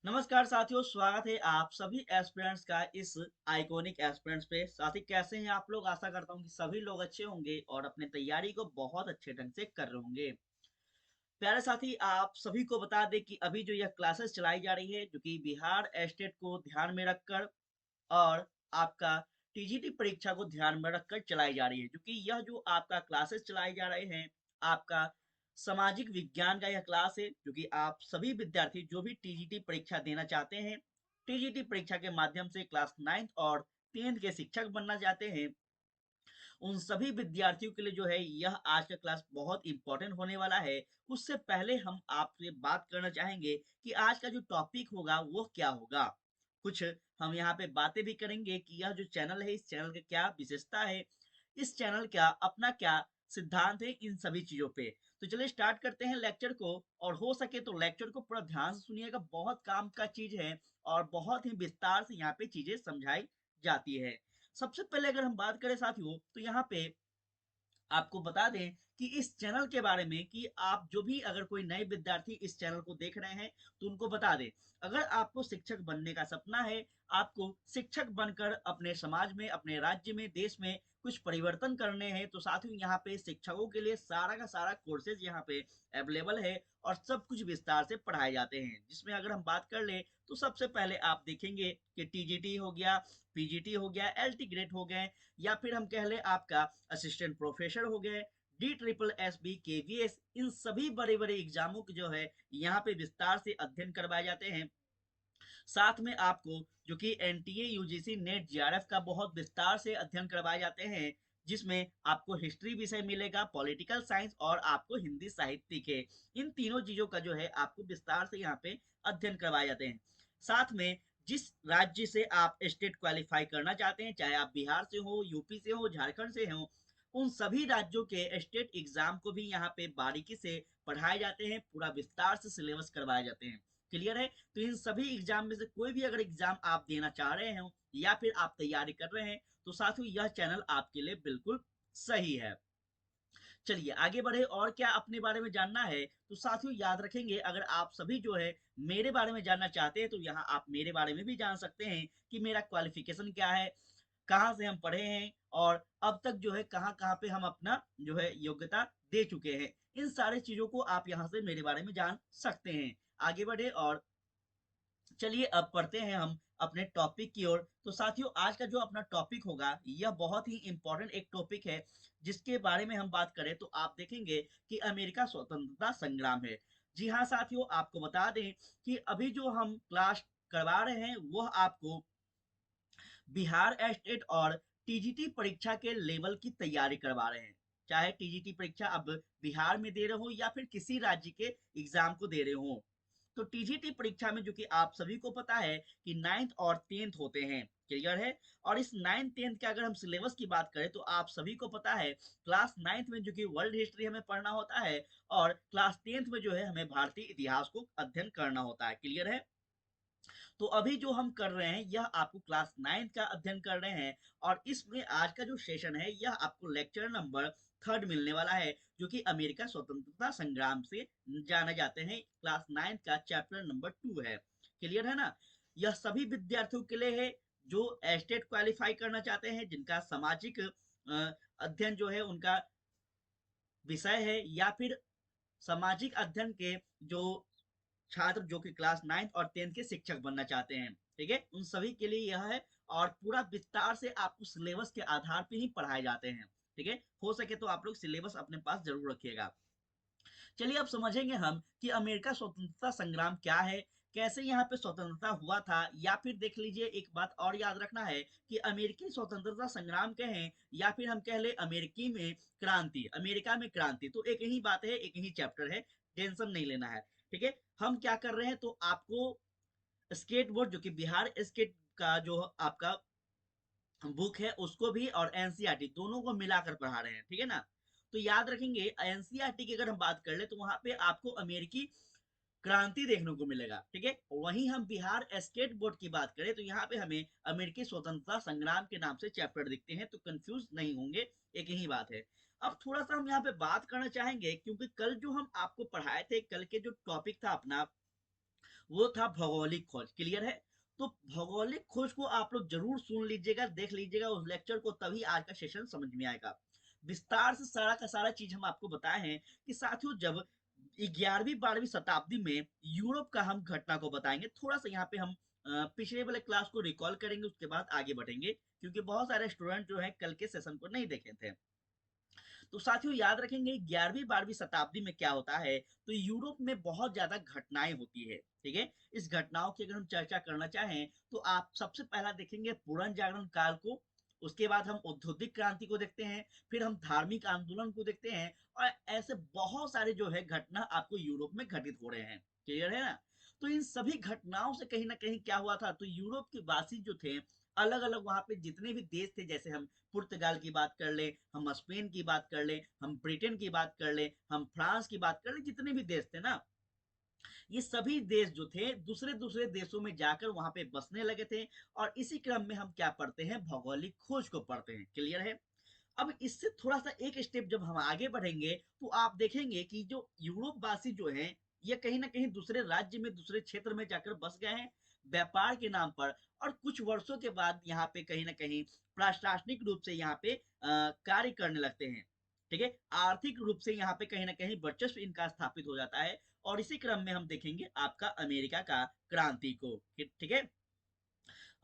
नमस्कार साथियों, स्वागत है आप सभी एस्पिरेंट्स का इस आइकॉनिक एस्पिरेंट्स पे। साथी कैसे हैं आप लोग? आशा करता हूँ कि सभी लोग अच्छे होंगे और अपने तैयारी को बहुत अच्छे ढंग से कर रहे होंगे। प्यारे साथी, आप सभी को बता दें कि अभी जो यह क्लासेस चलाई जा रही है, जो कि बिहार स्टेट को ध्यान में रखकर और आपका टीजीटी परीक्षा को ध्यान में रखकर चलाई जा रही है। क्योंकि यह जो आपका क्लासेस चलाए जा रहे हैं, आपका सामाजिक विज्ञान का यह क्लास है, जो कि आप सभी विद्यार्थी जो भी टीजीटी परीक्षा देना चाहते हैं, टीजीटी परीक्षा के माध्यम से क्लास 9th और 10th के शिक्षक बनना चाहते हैं, उन सभी विद्यार्थियों के लिए जो है यह आज का क्लास बहुत इंपॉर्टेंट होने वाला है। उससे पहले हम आपसे बात करना चाहेंगे कि आज का जो टॉपिक होगा वो क्या होगा। कुछ हम यहाँ पे बातें भी करेंगे कि यह जो चैनल है, इस चैनल की क्या विशेषता है, इस चैनल का अपना क्या सिद्धांत है, इन सभी चीजों पे। तो चलिए स्टार्ट करते हैं लेक्चर को। और हो सके तो लेक्चर को पूरा ध्यान से सुनिएगा, बहुत काम का चीज है और बहुत ही विस्तार से यहाँ पे चीजें समझाई जाती है। सबसे पहले अगर हम बात करें साथियों, तो यहाँ पे आपको बता दें कि इस चैनल के बारे में कि आप जो भी अगर कोई नए विद्यार्थी इस चैनल को देख रहे हैं, तो उनको बता दें, अगर आपको शिक्षक बनने का सपना है, आपको शिक्षक बनकर अपने समाज में, अपने राज्य में, देश में कुछ परिवर्तन करने हैं, तो साथियों यहाँ पे शिक्षकों के लिए सारा का सारा कोर्सेज यहाँ पे अवेलेबल है और सब कुछ विस्तार से पढ़ाए जाते हैं। जिसमें अगर हम बात कर ले तो सबसे पहले आप देखेंगे कि टीजीटी हो गया, पीजीटी हो गया, एलटी ग्रेड हो गए, या फिर हम कह ले आपका असिस्टेंट प्रोफेसर हो गए, डी ट्रिपल एस बी के वी एस, इन सभी बड़े बड़े एग्जामों के जो है यहाँ पे विस्तार से अध्ययन करवाए जाते हैं। साथ में आपको जो कि एनटीए यूजीसी नेट जीआरएफ का बहुत विस्तार से अध्ययन करवाए जाते हैं, जिसमें आपको हिस्ट्री विषय मिलेगा, पॉलिटिकल साइंस और आपको हिंदी साहित्य के, इन तीनों चीजों का जो है आपको विस्तार से यहाँ पे अध्ययन करवाए जाते हैं। साथ में जिस राज्य से आप स्टेट क्वालिफाई करना चाहते हैं, चाहे आप बिहार से हो, यूपी से हो, झारखंड से हो, उन सभी राज्यों के स्टेट एग्जाम को भी यहाँ पे बारीकी से पढ़ाए जाते हैं, पूरा विस्तार से सिलेबस करवाए जाते हैं। क्लियर है? तो इन सभी एग्जाम में से कोई भी अगर एग्जाम आप देना चाह रहे हो या फिर आप तैयारी कर रहे हैं, तो साथियों यह चैनल आपके लिए बिल्कुल सही है। चलिए आगे बढ़े, और क्या अपने बारे में जानना है तो साथियों याद रखेंगे, अगर आप सभी जो है मेरे बारे में जानना चाहते हैं, तो यहाँ आप मेरे बारे में भी जान सकते हैं कि मेरा क्वालिफिकेशन क्या है, कहाँ से हम पढ़े हैं और अब तक जो है कहाँ कहाँ पे हम अपना जो है योग्यता दे चुके हैं। इन सारे चीजों को आप यहाँ से मेरे बारे में जान सकते हैं। आगे बढ़े और चलिए अब पढ़ते हैं हम अपने टॉपिक की ओर। तो साथियों आज का जो अपना टॉपिक होगा यह बहुत ही इंपॉर्टेंट एक टॉपिक है, जिसके बारे में हम बात करें तो आप देखेंगे कि अमेरिका स्वतंत्रता संग्राम है। जी हाँ साथियों, आपको बता दें कि अभी जो हम क्लास करवा रहे हैं वह आपको बिहार स्टेट और टीजीटी परीक्षा के लेवल की तैयारी करवा रहे हैं। चाहे टीजीटी परीक्षा अब बिहार में दे रहे हो या फिर किसी राज्य के एग्जाम को दे रहे हो, तो टीजीटी परीक्षा में जो कि आप सभी को पता है कि 9th और 10th होते हैं। क्लियर है? और इस 9th 10th के अगर हम सिलेबस की बात करें तो आप सभी को पता है, क्लास 9th में जो कि वर्ल्ड हिस्ट्री हमें पढ़ना होता है और क्लास 10th में जो है हमें भारतीय इतिहास को अध्ययन करना होता है। क्लियर है? तो अभी जो हम कर रहे हैं यह आपको क्लास 9th का अध्ययन कर रहे हैं, और इसमें आज का जो सेशन है यह आपको लेक्चर नंबर 3rd मिलने वाला है, जो कि अमेरिका स्वतंत्रता संग्राम से जाने जाते हैं। क्लास 9th का चैप्टर नंबर 2 है। क्लियर है ना? यह सभी विद्यार्थियों के लिए है जो स्टेट क्वालिफाई करना चाहते हैं, जिनका सामाजिक अध्ययन जो है उनका विषय है, या फिर सामाजिक अध्ययन के जो छात्र जो कि क्लास 9th और 10th के शिक्षक बनना चाहते हैं। ठीक है, उन सभी के लिए यह है और पूरा विस्तार से आपको सिलेबस के आधार पे ही पढ़ाए जाते हैं। ठीक है, हो सके तो आप लोग सिलेबस अपने पास जरूर रखिएगा। चलिए अब समझेंगे हम कि अमेरिका स्वतंत्रता संग्राम क्या है, कैसे यहाँ पे स्वतंत्रता हुआ था, या फिर देख लीजिए एक बात और याद रखना है कि अमेरिकी स्वतंत्रता संग्राम कहें या फिर हम कह ले अमेरिकी में क्रांति, अमेरिका में क्रांति, तो एक ही बात है, एक ही चैप्टर है, टेंशन नहीं लेना है। ठीक है, हम क्या कर रहे हैं तो आपको स्टेट बोर्ड जो कि बिहार स्टेट का जो आपका बुक है उसको भी और एनसीईआरटी दोनों को मिलाकर पढ़ा रहे हैं। ठीक है ना? तो याद रखेंगे एनसीईआरटी की अगर हम बात कर ले तो वहां पे आपको अमेरिकी क्रांति देखने को मिलेगा। ठीक है, वहीं हम बिहार स्टेट बोर्ड की बात करें तो यहाँ पे हमें अमेरिकी स्वतंत्रता संग्राम के नाम से चैप्टर दिखते हैं, तो कंफ्यूज नहीं होंगे, एक ही बात है। अब थोड़ा सा हम यहाँ पे बात करना चाहेंगे, क्योंकि कल जो हम आपको पढ़ाए थे, कल के जो टॉपिक था अपना वो था भौगोलिक खोज। क्लियर है? तो भौगोलिक खोज को आप लोग जरूर सुन लीजिएगा, देख लीजिएगा उस लेक्चर को, तभी आज का सेशन समझ में आएगा। विस्तार से सारा का सारा चीज हम आपको बताए हैं कि साथियों जब 11वीं 12वीं शताब्दी में यूरोप का हम घटना को बताएंगे। थोड़ा सा यहाँ पे हम पिछले वाले क्लास को रिकॉल करेंगे, उसके बाद आगे बढ़ेंगे, क्योंकि बहुत सारे स्टूडेंट जो है कल के सेशन को नहीं देखे थे। तो साथियों याद रखेंगे 11वीं 12वीं शताब्दी में क्या होता है, तो यूरोप में बहुत ज्यादा घटनाएं होती है। ठीक है, इस घटनाओं की अगर हम चर्चा करना चाहें तो आप सबसे पहला देखेंगे पुनर्जागरण काल को, उसके बाद हम औद्योगिक क्रांति को देखते हैं, फिर हम धार्मिक आंदोलन को देखते हैं, और ऐसे बहुत सारे जो है घटना आपको यूरोप में घटित हो रहे हैं। क्लियर है ना? तो इन सभी घटनाओं से कहीं ना कहीं क्या हुआ था, तो यूरोप के वासी जो थे, अलग अलग वहां पे जितने भी देश थे, जैसे हम पुर्तगाल की बात कर ले, हम स्पेन की बात कर ले, हम ब्रिटेन की बात कर ले, हम फ्रांस की बात कर ले, जितने भी देश थे ना, ये सभी देश जो थे दूसरे दूसरे देशों में जाकर वहां पे बसने लगे थे। और इसी क्रम में हम क्या पढ़ते हैं, भौगोलिक खोज को पढ़ते हैं। क्लियर है? अब इससे थोड़ा सा एक स्टेप जब हम आगे बढ़ेंगे तो आप देखेंगे कि जो यूरोप वासी जो हैं, ये कहीं ना कहीं दूसरे राज्य में, दूसरे क्षेत्र में जाकर बस गए हैं व्यापार के नाम पर। और कुछ वर्षों के बाद यहाँ पे कहीं ना कहीं प्रशासनिक रूप से यहाँ पे कार्य करने लगते हैं। ठीक है, आर्थिक रूप से यहाँ पे कहीं ना कहीं वर्चस्व इनका स्थापित हो जाता है। और इसी क्रम में हम देखेंगे आपका अमेरिका का क्रांति को। ठीक है,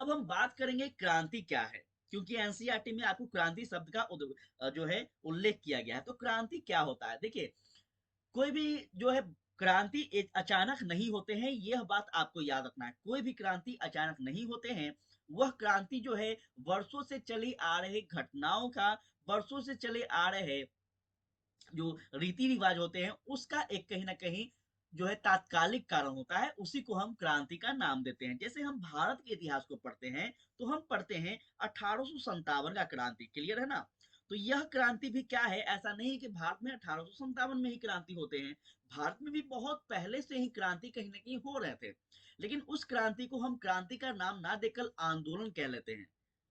अब हम बात करेंगे क्रांति क्या है, क्योंकि एनसीईआरटी में आपको क्रांति शब्द का जो है उल्लेख किया गया है। तो क्रांति क्या होता है? देखिए, कोई भी जो है क्रांति अचानक नहीं होते हैं, यह बात आपको याद रखना है। कोई भी क्रांति अचानक नहीं होते हैं। वह क्रांति जो है वर्षों से चली आ रही घटनाओं का, वर्षों से चले आ रहे जो रीति रिवाज होते हैं उसका एक कहीं ना कहीं जो है तात्कालिक कारण होता है, उसी को हम क्रांति का नाम देते हैं। जैसे हम भारत के इतिहास को पढ़ते हैं तो हम पढ़ते हैं 1857 का क्रांति। क्लियर है ना? तो यह क्रांति भी क्या है, ऐसा नहीं कि भारत में 1857 में ही क्रांति होते हैं, भारत में भी बहुत पहले से ही क्रांति कहीं ना कहीं हो रहे थे। लेकिन उस क्रांति को हम क्रांति का नाम ना देकर आंदोलन कह लेते हैं।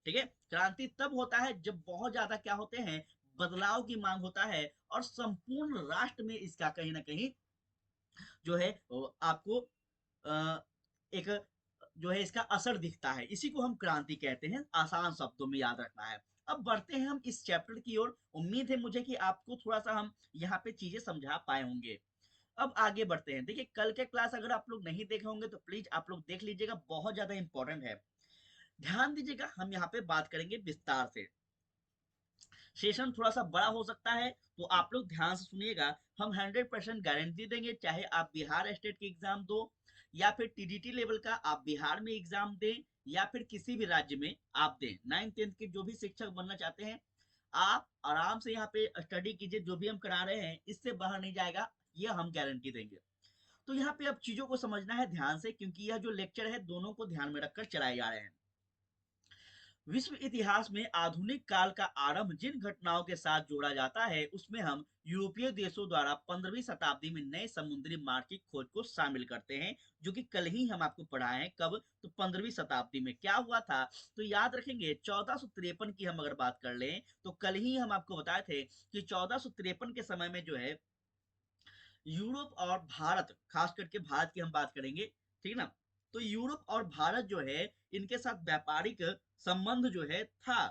ठीक है, क्रांति तब होता है जब बहुत ज्यादा क्या होते हैं, बदलाव की मांग होता है, और संपूर्ण राष्ट्र में इसका कहीं ना कहीं जो है आपको एक जो है इसका असर दिखता है। इसी को हम क्रांति कहते हैं, आसान शब्दों में याद रखना है। अब बढ़ते हैं हम इस चैप्टर की ओर। उम्मीद है मुझे कि आपको थोड़ा सा हम यहाँ पे चीजें समझा पाए होंगे। अब आगे बढ़ते हैं। देखिए, कल के क्लास अगर आप लोग नहीं देखे होंगे तो प्लीज आप लोग देख लीजिएगा, बहुत ज्यादा इंपॉर्टेंट है। ध्यान दीजिएगा, हम यहाँ पे बात करेंगे विस्तार से। सेशन थोड़ा सा बड़ा हो सकता है, तो आप लोग ध्यान से सुनिएगा। हम 100% गारंटी देंगे, चाहे आप बिहार स्टेट की एग्जाम दो, या फिर टीडीटी लेवल का आप बिहार में एग्जाम दें, या फिर किसी भी राज्य में आप दें, 9th 10th के जो भी शिक्षक बनना चाहते हैं, आप आराम से यहाँ पे स्टडी कीजिए। जो भी हम करा रहे हैं इससे बाहर नहीं जाएगा, यह हम गारंटी देंगे। तो यहाँ पे अब चीजों को समझना है ध्यान से, क्योंकि यह जो लेक्चर है दोनों को ध्यान में रखकर चलाए जा रहे हैं। विश्व इतिहास में आधुनिक काल का आरंभ जिन घटनाओं के साथ जोड़ा जाता है, उसमें हम यूरोपीय देशों द्वारा 15वीं शताब्दी में नए समुद्री मार्ग की खोज को शामिल करते हैं, जो कि कल ही हम आपको पढ़ाए हैं। कब? तो 15वीं शताब्दी में क्या हुआ था, तो याद रखेंगे 1453 की हम अगर बात कर लें तो कल ही हम आपको बताए थे कि 1453 के समय में जो है यूरोप और भारत, खास करके भारत की हम बात करेंगे, ठीक ना, तो यूरोप और भारत जो है इनके साथ व्यापारिक संबंध जो है था।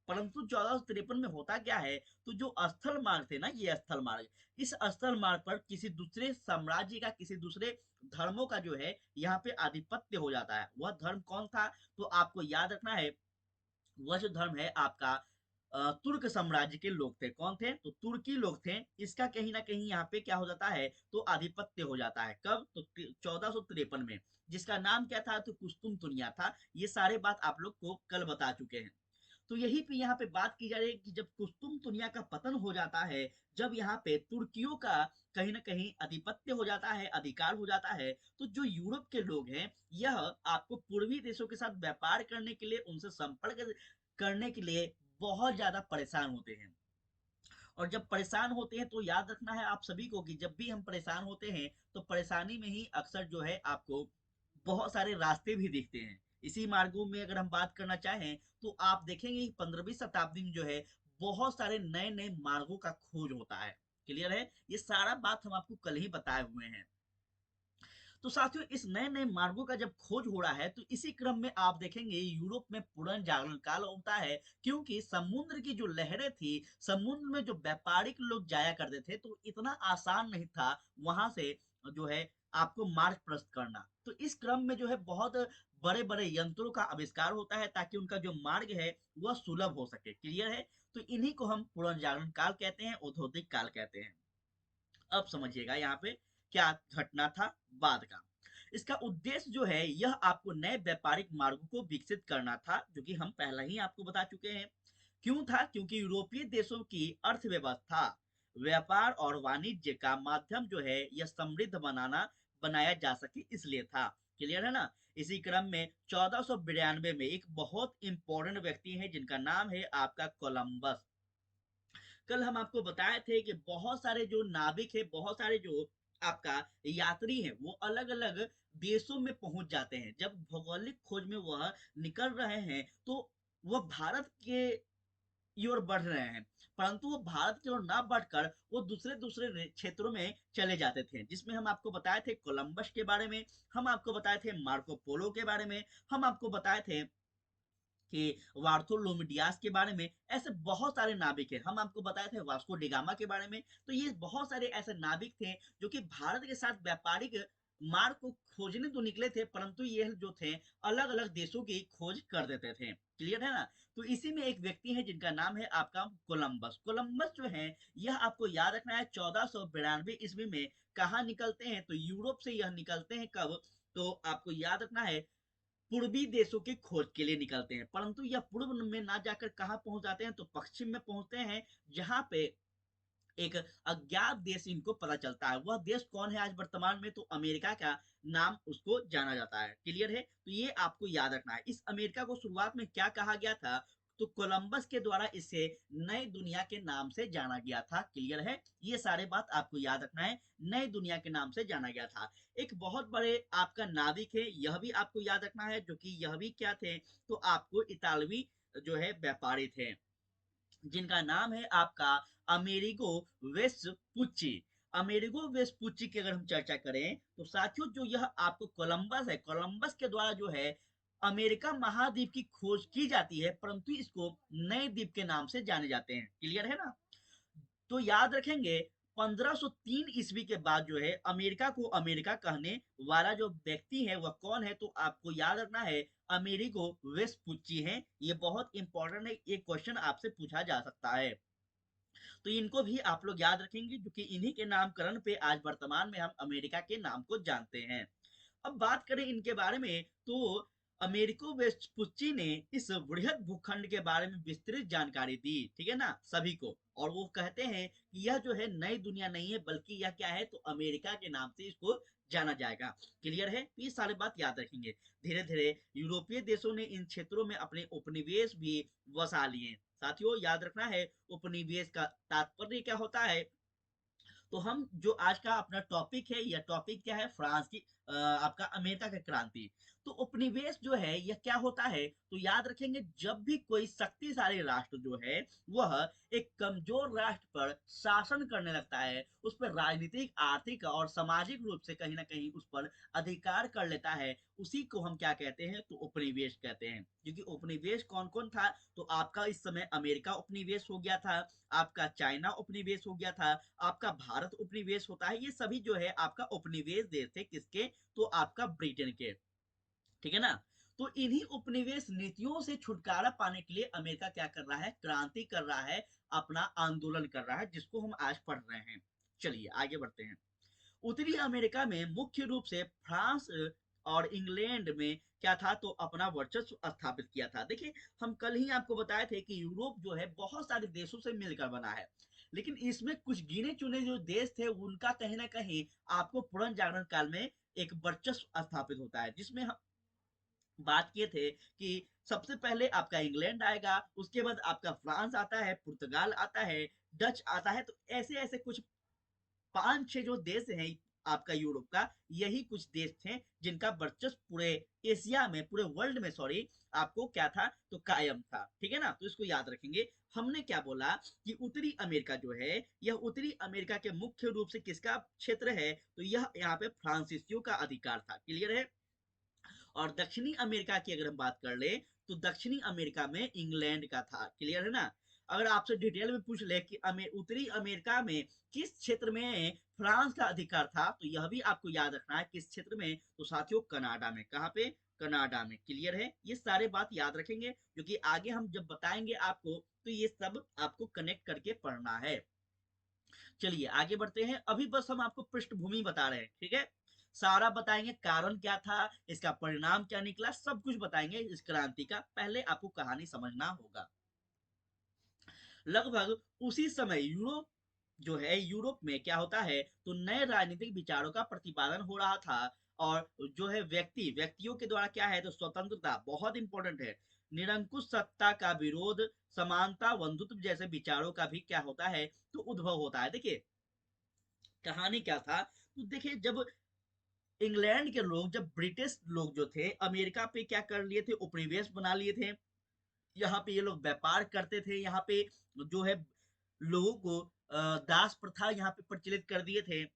परंतु 1453 में होता क्या है, तो जो स्थल मार्ग थे ना, ये स्थल मार्ग, इस स्थल मार्ग पर किसी दूसरे साम्राज्य का, किसी दूसरे धर्मों का जो है यहाँ पे आधिपत्य हो जाता है। वह धर्म कौन था, तो आपको याद रखना है, वह जो धर्म है आपका तुर्क साम्राज्य के लोग थे। कौन थे? तो तुर्की लोग थे। इसका कहीं ना कहीं यहाँ पे क्या हो जाता है, तो आधिपत्य हो जाता है। कब? तो 1453 में, जिसका नाम क्या था, तो कुस्तुम था। ये सारे बात आप लोग को कल बता चुके हैं। तो यही पे यहाँ पे बात की जा रही है कि जब कुस्तुम का पतन हो जाता है, जब यहाँ पे तुर्कियों का कहीं ना कहीं आधिपत्य हो जाता है, अधिकार हो जाता है, तो जो यूरोप के लोग हैं, यह आपको पूर्वी देशों के साथ व्यापार करने के लिए, उनसे संपर्क करने के लिए बहुत ज्यादा परेशान होते हैं। और जब परेशान होते हैं तो याद रखना है आप सभी को कि जब भी हम परेशान होते हैं तो परेशानी में ही अक्सर जो है आपको बहुत सारे रास्ते भी दिखते हैं। इसी मार्गों में अगर हम बात करना चाहें तो आप देखेंगे कि 15वीं शताब्दी में जो है बहुत सारे नए नए मार्गों का खोज होता है। क्लियर है? ये सारा बात हम आपको कल ही बताए हुए हैं। तो साथियों इस नए नए मार्गों का जब खोज हो रहा है तो इसी क्रम में आप देखेंगे यूरोप में पुनर्जागरण काल होता है, क्योंकि समुद्र की जो लहरें थी, समुद्र में जो व्यापारिक लोग जाया करते थे, तो इतना आसान नहीं था वहां से जो है आपको मार्ग प्रशस्त करना। तो इस क्रम में जो है बहुत बड़े बड़े यंत्रों का आविष्कार होता है ताकि उनका जो मार्ग है वह सुलभ हो सके। क्लियर है? तो इन्हीं को हम पुनर्जागरण काल कहते हैं, औद्योगिक काल कहते हैं। अब समझिएगा यहाँ पे क्या घटना था बाद का। इसका उद्देश्य जो है यह आपको नए व्यापारिक मार्गों को विकसित करना था, जो कि हम पहले ही आपको बता चुके हैं। क्यों था? क्योंकि यूरोपीय देशों की अर्थव्यवस्था, व्यापार और वाणिज्य का माध्यम जो है यह समृद्ध बनाया जा सके, इसलिए था। क्लियर है ना? इसी क्रम में 1492 में एक बहुत इंपॉर्टेंट व्यक्ति है जिनका नाम है आपका कोलंबस। कल हम आपको बताए थे कि बहुत सारे जो नाविक है, बहुत सारे जो आपका यात्री है, वो अलग अलग देशों में पहुंच जाते हैं। जब भौगोलिक खोज में वह निकल रहे हैं तो वह भारत के की ओर बढ़ रहे हैं, परंतु वो भारत की ओर ना बढ़कर वो दूसरे दूसरे क्षेत्रों में चले जाते थे, जिसमें हम आपको बताए थे कोलंबस के बारे में, हम आपको बताए थे मार्को पोलो के बारे में, हम आपको बताए थे कि वार्थोलोमिडियास के बारे में। ऐसे बहुत सारे नाविक हैं। हम आपको बताए थे वास्को डिगामा के बारे में। तो ये बहुत सारे ऐसे नाविक थे जो कि भारत के साथ व्यापारिक मार्ग को खोजने तो निकले थे, परंतु ये जो थे अलग अलग देशों की खोज कर देते थे। क्लियर है ना? तो इसी में एक व्यक्ति है जिनका नाम है आपका कोलंबस। कोलंबस जो है यह आपको याद रखना है 1492 ईस्वी में कहा निकलते हैं, तो यूरोप से यह निकलते हैं। कब? तो आपको याद रखना है पूर्वी देशों की खोज के लिए निकलते हैं, परंतु यह पूर्व में ना जाकर कहां पहुंच जाते हैं, तो पश्चिम में पहुंचते हैं, जहां पे एक अज्ञात देश इनको पता चलता है। वह देश कौन है आज वर्तमान में? तो अमेरिका का नाम उसको जाना जाता है। क्लियर है? तो ये आपको याद रखना है। इस अमेरिका को शुरुआत में क्या कहा गया था? तो कोलंबस के द्वारा इसे नई दुनिया के नाम से जाना गया था। क्लियर है? ये सारे बात आपको याद रखना है। नई दुनिया के नाम से जाना गया था। एक बहुत बड़े आपका नाविक है, यह भी आपको याद रखना है, जो कि यह भी क्या थे? तो आपको इतालवी जो है व्यापारी थे, जिनका नाम है आपका अमेरिगो वेस्पुच्ची। अमेरिगो वेस्पुच्ची की अगर हम चर्चा करें तो साथियों जो यह आपको कोलंबस है, कोलंबस के द्वारा जो है अमेरिका महाद्वीप की खोज की जाती है, परंतु इसको नए द्वीप के नाम से जाने जाते हैं। क्लियर है ना? तो याद रखेंगे 1503 ईस्वी के बाद जो है अमेरिका को अमेरिका कहने वाला जो व्यक्ति है वह कौन है? तो आपको याद रखना है अमेरिगो वेस्पुच्ची है। ये बहुत इंपॉर्टेंट है, ये क्वेश्चन आपसे पूछा जा सकता है। तो इनको भी आप लोग याद रखेंगे, क्योंकि इन्हीं के नामकरण पे आज वर्तमान में हम अमेरिका के नाम को जानते हैं। अब बात करें इनके बारे में तो अमेरिको वेस्पुच्ची ने इस वृहद भूखंड के बारे में विस्तृत जानकारी दी, ठीक है ना, सभी को। और वो कहते हैं कि यह जो है नई दुनिया नहीं है, बल्कि यह क्या है? तो अमेरिका के नाम से इसको जाना जाएगा। क्लियर है? तो ये सारे बात याद रखेंगे। धीरे धीरे यूरोपीय देशों ने इन क्षेत्रों में अपने उपनिवेश भी वसा लिए। साथियों याद रखना है उपनिवेश का तात्पर्य क्या होता है। तो हम जो आज का अपना टॉपिक है, यह टॉपिक क्या है? फ्रांस की आपका अमेरिका की क्रांति। तो उपनिवेश जो है यह क्या होता है? तो याद रखेंगे जब भी कोई शक्तिशाली राष्ट्र जो है वह एक कमजोर राष्ट्र पर शासन करने लगता है, उस पर राजनीतिक, आर्थिक और सामाजिक रूप से कहीं ना कहीं उस पर अधिकार कर लेता है, उसी को हम क्या कहते हैं? तो उपनिवेश कहते हैं। क्योंकि उपनिवेश कौन कौन था? तो आपका इस समय अमेरिका उपनिवेश हो गया था, आपका चाइना उपनिवेश हो गया था, आपका भारत उपनिवेश होता है। ये सभी जो है आपका उपनिवेश देश थे, किसके? तो आपका ब्रिटेन के। ठीक है ना? तो इन्हीं उपनिवेश नीतियों से छुटकारा पाने के लिए अमेरिका क्या कर रहा है? क्रांति कर रहा है, अपना आंदोलन कर रहा है, जिसको हम आज पढ़ रहे हैं। चलिए आगे बढ़ते हैं। उत्तरी अमेरिका में मुख्य रूप से फ्रांस और इंग्लैंड में क्या था? तो अपना वर्चस्व स्थापित किया था। देखिए हम कल ही आपको बताए थे कि यूरोप जो है बहुत सारे देशों से मिलकर बना है, लेकिन इसमें कुछ गिने चुने जो देश थे उनका कहीं ना कहीं आपको पुनर्जागरण काल में एक वर्चस्व स्थापित होता है, जिसमें हम बात किए थे कि सबसे पहले आपका इंग्लैंड आएगा, उसके बाद आपका फ्रांस आता है, पुर्तगाल आता है, डच आता है। तो ऐसे ऐसे कुछ 5-6 जो देश हैं आपका यूरोप का, यही कुछ देश थे जिनका वर्चस्व पूरे एशिया में, पूरे वर्ल्ड में सॉरी, आपको क्या था तो कायम था। ठीक है ना, तो इसको याद रखेंगे। हमने क्या बोला कि उत्तरी अमेरिका जो है, यह उत्तरी अमेरिका के मुख्य रूप से किसका क्षेत्र है, तो यह यहाँ पे फ्रांसीसियों का अधिकार था। क्लियर है। और दक्षिणी अमेरिका की अगर हम बात कर ले, तो दक्षिणी अमेरिका में इंग्लैंड का था। क्लियर है ना। अगर आपसे डिटेल में पूछ ले कि उत्तरी अमेरिका में किस क्षेत्र में फ्रांस का अधिकार था, तो यह भी आपको याद रखना है किस क्षेत्र में, तो साथियों कनाडा में। कहां पे, कनाडा में। क्लियर है, ये सारे बात याद रखेंगे क्योंकि आगे हम जब बताएंगे आपको तो ये सब आपको कनेक्ट करके पढ़ना है। चलिए आगे बढ़ते हैं। अभी बस हम आपको पृष्ठभूमि बता रहे हैं, ठीक है। सारा बताएंगे, कारण क्या था, इसका परिणाम क्या निकला, सब कुछ बताएंगे इस क्रांति का। पहले आपको कहानी समझना होगा। लगभग उसी समय यूरोप जो है, यूरोप में क्या होता है तो नए राजनीतिक विचारों का प्रतिपादन हो रहा था। और जो है व्यक्तियों के द्वारा क्या है तो स्वतंत्रता बहुत इंपॉर्टेंट है, निरंकुश सत्ता का विरोध, समानता, बंधुत्व जैसे विचारों का भी क्या होता है तो उद्भव होता है। देखिए कहानी क्या था, तो देखिए जब इंग्लैंड के लोग, जब ब्रिटिश लोग जो थे अमेरिका पे क्या कर लिए थे, उपनिवेश बना लिए थे, यहाँ पे ये लोग व्यापार करते थे, यहाँ पे जो है लोगों को दास प्रथा यहाँ पे प्रचलित कर दिए थे,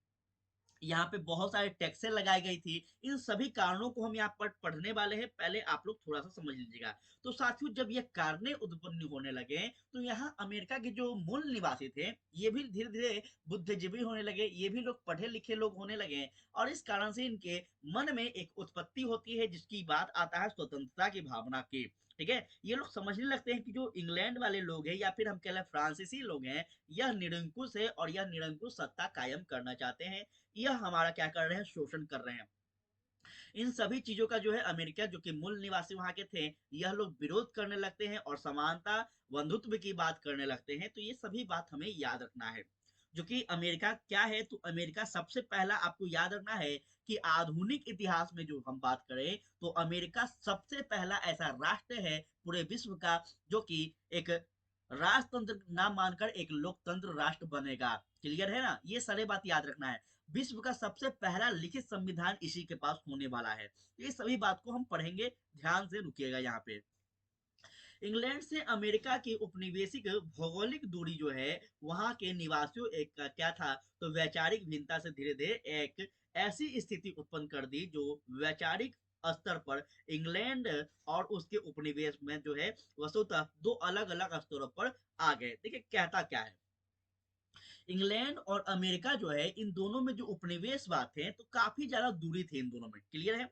यहाँ पे बहुत सारे टैक्सें लगाई गई थी। इन सभी कारणों को हम यहाँ पर पढ़ने वाले हैं, पहले आप लोग थोड़ा सा समझ लीजिएगा। तो साथियों जब ये कारणे उत्पन्न होने लगे, तो यहाँ अमेरिका के जो मूल निवासी थे ये भी धीरे धीरे बुद्धिजीवी होने लगे, ये भी लोग पढ़े लिखे लोग होने लगे। और इस कारण से इनके मन में एक उत्पत्ति होती है जिसकी बात आता है स्वतंत्रता की भावना की। ठीक है, ये लोग समझने लगते हैं कि जो इंग्लैंड वाले लोग हैं या फिर हम कह लें फ्रांसीसी लोग हैं, यह निरंकुश है और यह निरंकुश सत्ता कायम करना चाहते हैं, यह हमारा क्या कर रहे हैं, शोषण कर रहे हैं। इन सभी चीजों का जो है अमेरिका जो कि मूल निवासी वहां के थे, यह लोग विरोध करने लगते हैं और समानता, बंधुत्व की बात करने लगते हैं। तो ये सभी बात हमें याद रखना है। जो कि अमेरिका क्या है, तो अमेरिका सबसे पहला आपको याद रखना है कि आधुनिक इतिहास में जो हम बात करें तो अमेरिका सबसे पहला ऐसा राष्ट्र है पूरे विश्व का जो कि एक राजतंत्र ना मानकर एक लोकतंत्र राष्ट्र बनेगा। क्लियर है ना, ये सारे बात याद रखना है। विश्व का सबसे पहला लिखित संविधान इसी के पास होने वाला है। ये सभी बात को हम पढ़ेंगे, ध्यान से रुकिएगा यहाँ पे। इंग्लैंड से अमेरिका की उपनिवेशिक भौगोलिक दूरी जो है, वहां के निवासियों एक का क्या था तो वैचारिक भिन्नता से धीरे धीरे एक ऐसी स्थिति उत्पन्न कर दी जो वैचारिक स्तर पर इंग्लैंड और उसके उपनिवेश में जो है वस्तुतः दो अलग अलग स्तरों पर आ गए। देखिए कहता क्या है, इंग्लैंड और अमेरिका जो है इन दोनों में जो उपनिवेशवाद थे तो काफी ज्यादा दूरी थी इन दोनों में। क्लियर है।